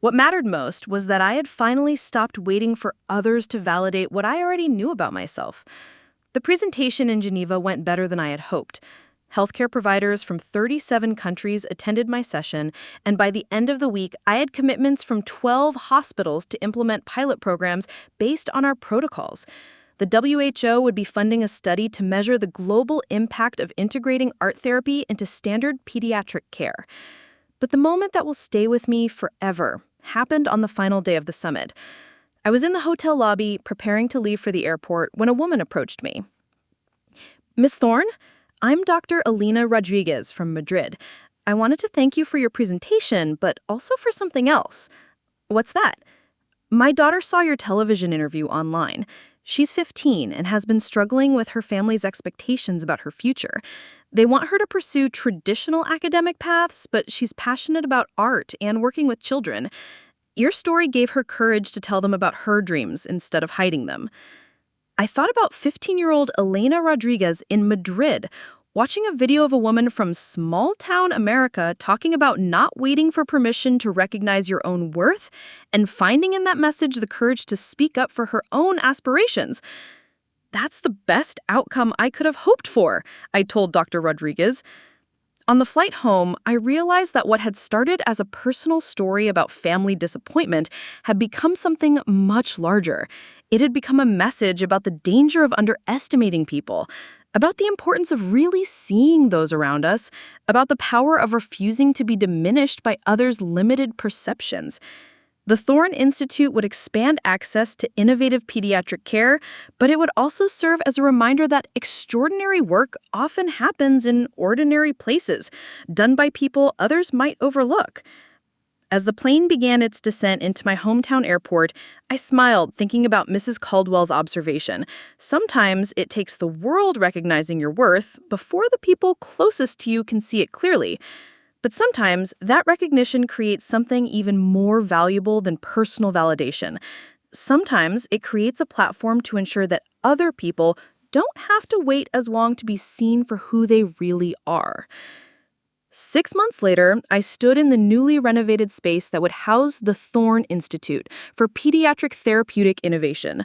Speaker 3: What mattered most was that I had finally stopped waiting for others to validate what I already knew about myself. The presentation in Geneva went better than I had hoped. Healthcare providers from 37 countries attended my session, and by the end of the week, I had commitments from 12 hospitals to implement pilot programs based on our protocols. The WHO would be funding a study to measure the global impact of integrating art therapy into standard pediatric care. But the moment that will stay with me forever happened on the final day of the summit. I was in the hotel lobby preparing to leave for the airport when a woman approached me. "Miss Thorne, I'm Dr. Alina Rodriguez from Madrid. I wanted to thank you for your presentation, but also for something else." "What's that?" "My daughter saw your television interview online. She's 15 and has been struggling with her family's expectations about her future.
Speaker 2: They want her to pursue traditional academic paths, but she's passionate about art and working with children. Your story gave her courage to tell them about her dreams instead of hiding them. I thought about 15-year-old Elena Rodriguez in Madrid, watching a video of a woman from small-town America talking about not waiting for permission to recognize your own worth and finding in that message the courage to speak up for her own aspirations. That's the best outcome I could have hoped for, I told Dr. Rodriguez. On the flight home, I realized that what had started as a personal story about family disappointment had become something much larger. It had become a message about the danger of underestimating people, about the importance of really seeing those around us, about the power of refusing to be diminished by others' limited perceptions. The Thorne Institute would expand access to innovative pediatric care, but it would also serve as a reminder that extraordinary work often happens in ordinary places, done by people others might overlook. As the plane began its descent into my hometown airport, I smiled thinking about Mrs. Caldwell's observation. Sometimes it takes the world recognizing your worth before the people closest to you can see it clearly. But sometimes that recognition creates something even more valuable than personal validation. Sometimes it creates a platform to ensure that other people don't have to wait as long to be seen for who they really are. 6 months later, I stood in the newly renovated space that would house the Thorne Institute for Pediatric Therapeutic Innovation.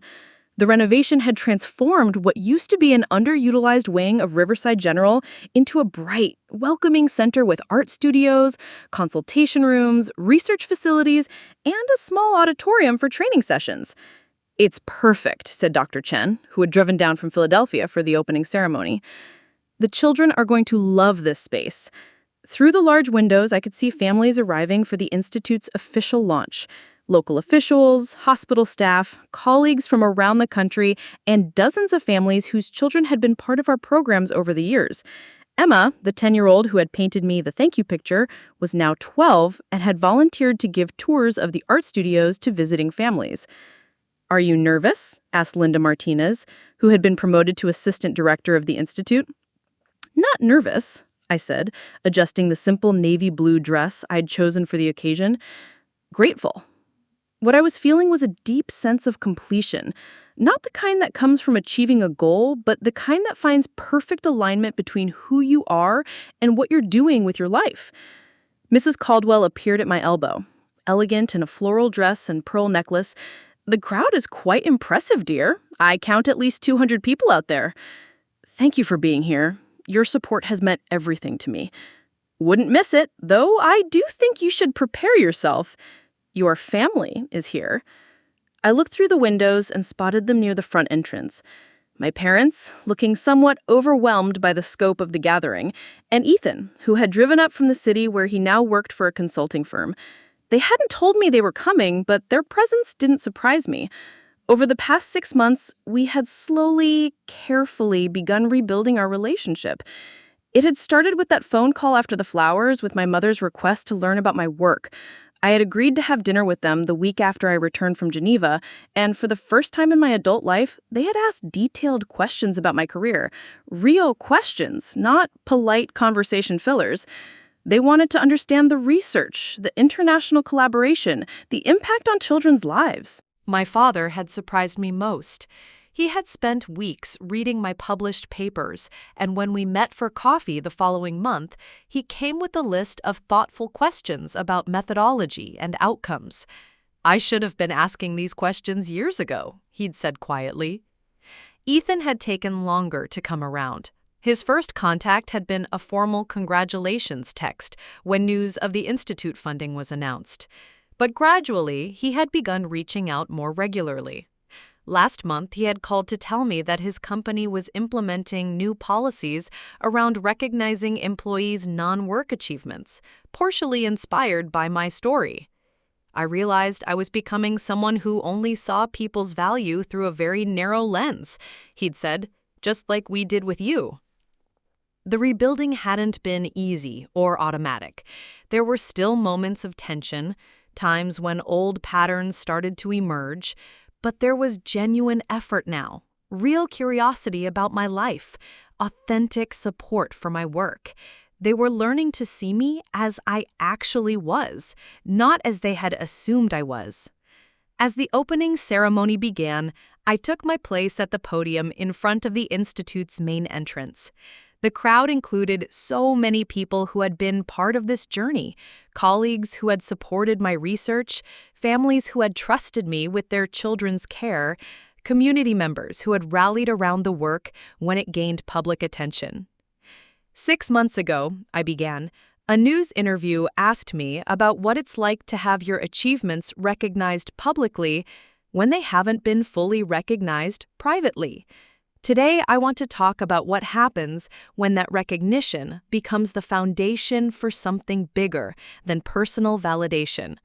Speaker 2: The renovation had transformed what used to be an underutilized wing of Riverside General into a bright, welcoming center with art studios, consultation rooms, research facilities, and a small auditorium for training sessions. "It's perfect," said Dr. Chen, who had driven down from Philadelphia for the opening ceremony. "The children are going to love this space." Through the large windows, I could see families arriving for the Institute's official launch. Local officials, hospital staff, colleagues from around the country, and dozens of families whose children had been part of our programs over the years. Emma, the 10-year-old who had painted me the thank you picture, was now 12 and had volunteered to give tours of the art studios to visiting families. "Are you nervous?" asked Linda Martinez, who had been promoted to assistant director of the Institute. "Not nervous," I said, adjusting the simple navy blue dress I'd chosen for the occasion. "Grateful." What I was feeling was a deep sense of completion, not the kind that comes from achieving a goal, but the kind that finds perfect alignment between who you are and what you're doing with your life. Mrs. Caldwell appeared at my elbow, elegant in a floral dress and pearl necklace. "The crowd is quite impressive, dear. I count at least 200 people out there." "Thank you for being here. Your support has meant everything to me." "Wouldn't miss it, though I do think you should prepare yourself. Your family is here." I looked through the windows and spotted them near the front entrance. My parents, looking somewhat overwhelmed by the scope of the gathering, and Ethan, who had driven up from the city where he now worked for a consulting firm. They hadn't told me they were coming, but their presence didn't surprise me. Over the past 6 months, we had slowly, carefully begun rebuilding our relationship. It had started with that phone call after the flowers with my mother's request to learn about my work. I had agreed to have dinner with them the week after I returned from Geneva, and for the first time in my adult life, they had asked detailed questions about my career. Real questions, not polite conversation fillers. They wanted to understand the research, the international collaboration, the impact on children's lives.
Speaker 1: My father had surprised me most. He had spent weeks reading my published papers, and when we met for coffee the following month, he came with a list of thoughtful questions about methodology and outcomes. "I should have been asking these questions years ago," he'd said quietly. Ethan had taken longer to come around. His first contact had been a formal congratulations text when news of the Institute funding was announced. But gradually, he had begun reaching out more regularly. Last month, he had called to tell me that his company was implementing new policies around recognizing employees' non-work achievements, partially inspired by my story. I realized I was becoming someone who only saw people's value through a very narrow lens, he'd said, just like we did with you. The rebuilding hadn't been easy or automatic. There were still moments of tension, times when old patterns started to emerge, but there was genuine effort now, real curiosity about my life, authentic support for my work. They were learning to see me as I actually was, not as they had assumed I was. As the opening ceremony began, I took my place at the podium in front of the Institute's main entrance. The crowd included so many people who had been part of this journey, colleagues who had supported my research, families who had trusted me with their children's care, community members who had rallied around the work when it gained public attention. 6 months ago, I began, a news interview asked me about what it's like to have your achievements recognized publicly when they haven't been fully recognized privately. Today, I want to talk about what happens when that recognition becomes the foundation for something bigger than personal validation.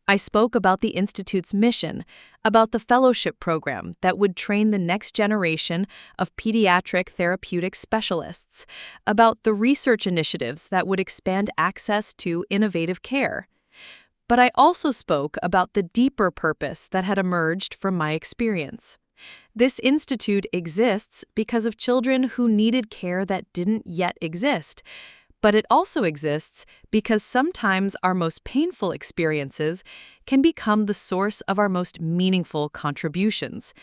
Speaker 1: I spoke about the Institute's mission, about the fellowship program that would train the next generation of pediatric therapeutic specialists, about the research initiatives that would expand access to innovative care. But I also spoke about the deeper purpose that had emerged from my experience. This institute exists because of children who needed care that didn't yet exist. But it also exists because sometimes our most painful experiences can become the source of our most meaningful contributions.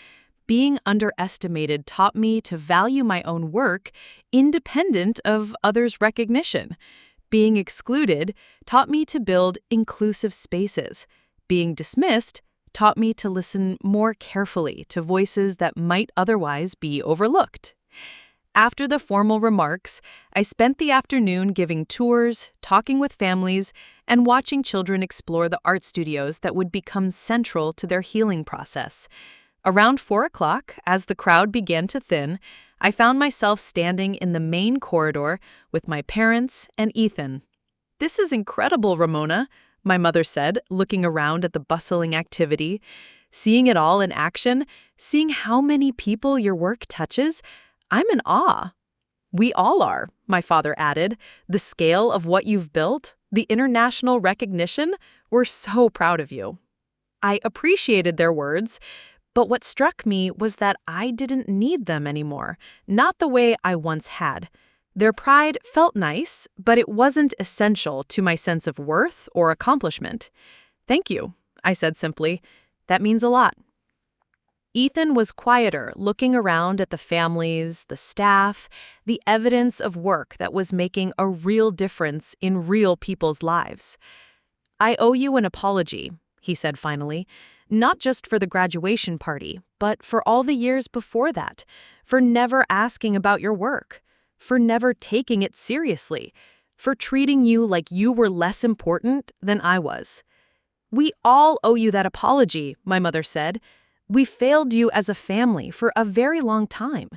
Speaker 1: Being underestimated taught me to value my own work independent of others' recognition. Being excluded taught me to build inclusive spaces. Being dismissed taught me to listen more carefully to voices that might otherwise be overlooked. After the formal remarks, I spent the afternoon giving tours, talking with families, and watching children explore the art studios that would become central to their healing process. Around 4 o'clock, as the crowd began to thin, I found myself standing in the main corridor with my parents and Ethan. "This is incredible, Ramona," my mother said, looking around at the bustling activity. "Seeing it all in action, seeing how many people your work touches, I'm in awe." "We all are," my father added. "The scale of what you've built, the international recognition, we're so proud of you." I appreciated their words, but what struck me was that I didn't need them anymore, not the way I once had. Their pride felt nice, but it wasn't essential to my sense of worth or accomplishment. "Thank you," I said simply. "That means a lot." Ethan was quieter, looking around at the families, the staff, the evidence of work that was making a real difference in real people's lives. "I owe you an apology," he said finally, "not just for the graduation party, but for all the years before that, for never asking about your work, for never taking it seriously, for treating you like you were less important than I was." "We all owe you that apology," my mother said. "We failed you as a family for a very long time."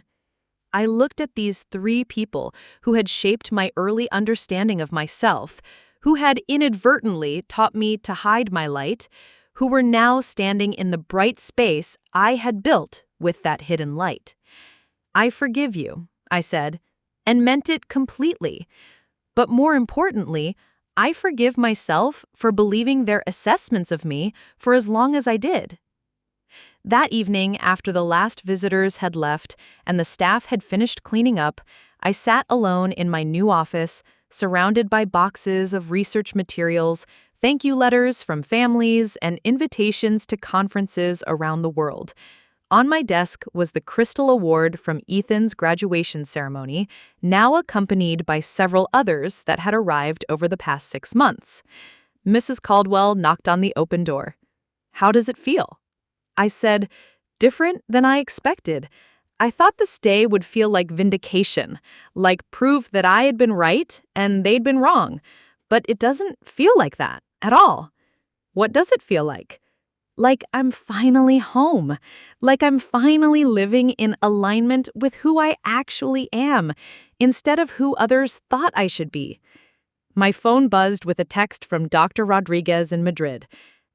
Speaker 1: I looked at these 3 people who had shaped my early understanding of myself, who had inadvertently taught me to hide my light, who were now standing in the bright space I had built with that hidden light. "I forgive you," I said, and meant it completely. But more importantly, I forgive myself for believing their assessments of me for as long as I did. That evening, after the last visitors had left and the staff had finished cleaning up, I sat alone in my new office, surrounded by boxes of research materials, thank you letters from families, and invitations to conferences around the world. On my desk was the Crystal Award from Ethan's graduation ceremony, now accompanied by several others that had arrived over the past 6 months. Mrs. Caldwell knocked on the open door. "How does it feel?" I said, "Different than I expected. I thought this day would feel like vindication, like proof that I had been right and they'd been wrong. But it doesn't feel like that at all." "What does it feel like?" "Like I'm finally home. Like I'm finally living in alignment with who I actually am, instead of who others thought I should be." My phone buzzed with a text from Dr. Rodriguez in Madrid.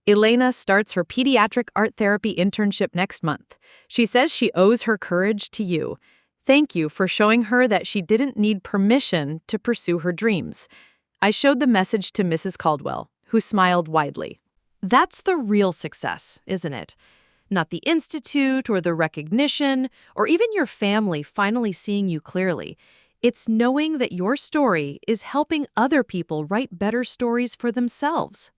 Speaker 1: "Elena starts her pediatric art therapy internship next month. She says she owes her courage to you. Thank you for showing her that she didn't need permission to pursue her dreams." I showed the message to Mrs. Caldwell, who smiled widely. That's the real success, isn't it? Not the institute or the recognition or even your family finally seeing you clearly. It's knowing that your story is helping other people write better stories for themselves.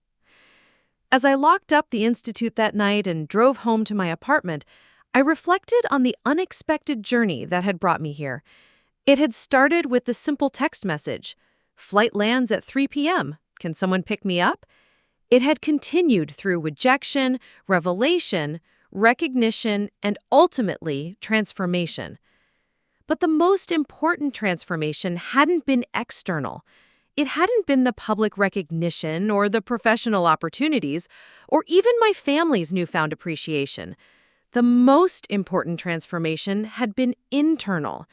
Speaker 1: As I locked up the institute that night and drove home to my apartment, I reflected on the unexpected journey that had brought me here. It had started with the simple text message, "Flight lands at 3 p.m. Can someone pick me up?" It had continued through rejection, revelation, recognition, and ultimately transformation. But the most important transformation hadn't been external. It hadn't been the public recognition or the professional opportunities or even my family's newfound appreciation. The most important transformation had been internal.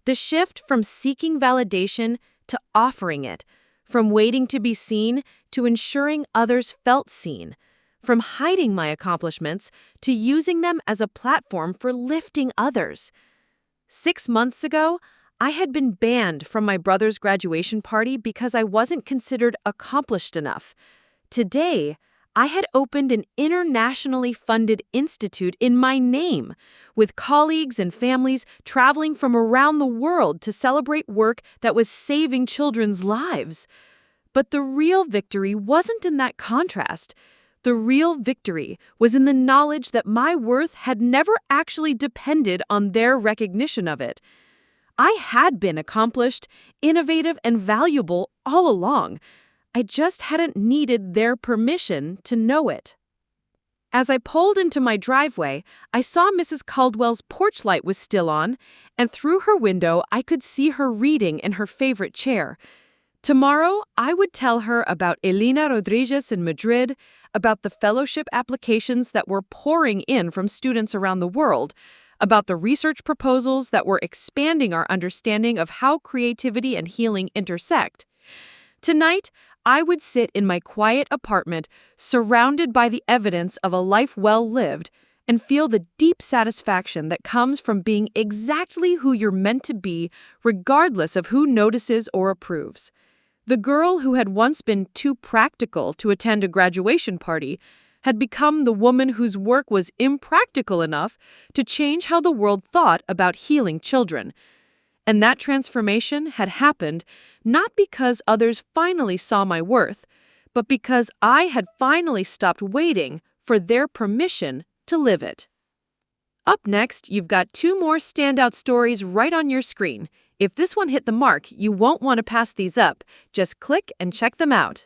Speaker 1: The shift from seeking validation to offering it, from waiting to be seen to ensuring others felt seen, from hiding my accomplishments to using them as a platform for lifting others. 6 months ago, I had been banned from my brother's graduation party because I wasn't considered accomplished enough. Today, I had opened an internationally funded institute in my name, with colleagues and families traveling from around the world to celebrate work that was saving children's lives. But the real victory wasn't in that contrast. The real victory was in the knowledge that my worth had never actually depended on their recognition of it. I had been accomplished, innovative, and valuable all along. I just hadn't needed their permission to know it. As I pulled into my driveway, I saw Mrs. Caldwell's porch light was still on, and through her window I could see her reading in her favorite chair. Tomorrow, I would tell her about Elena Rodriguez in Madrid, about the fellowship applications that were pouring in from students around the world, about the research proposals that were expanding our understanding of how creativity and healing intersect. Tonight, I would sit in my quiet apartment, surrounded by the evidence of a life well lived, and feel the deep satisfaction that comes from being exactly who you're meant to be, regardless of who notices or approves. The girl who had once been too practical to attend a graduation party had become the woman whose work was impractical enough to change how the world thought about healing children. And that transformation had happened not because others finally saw my worth, but because I had finally stopped waiting for their permission to live it. Up next, you've got 2 more standout stories right on your screen. If this one hit the mark, you won't want to pass these up. Just click and check them out.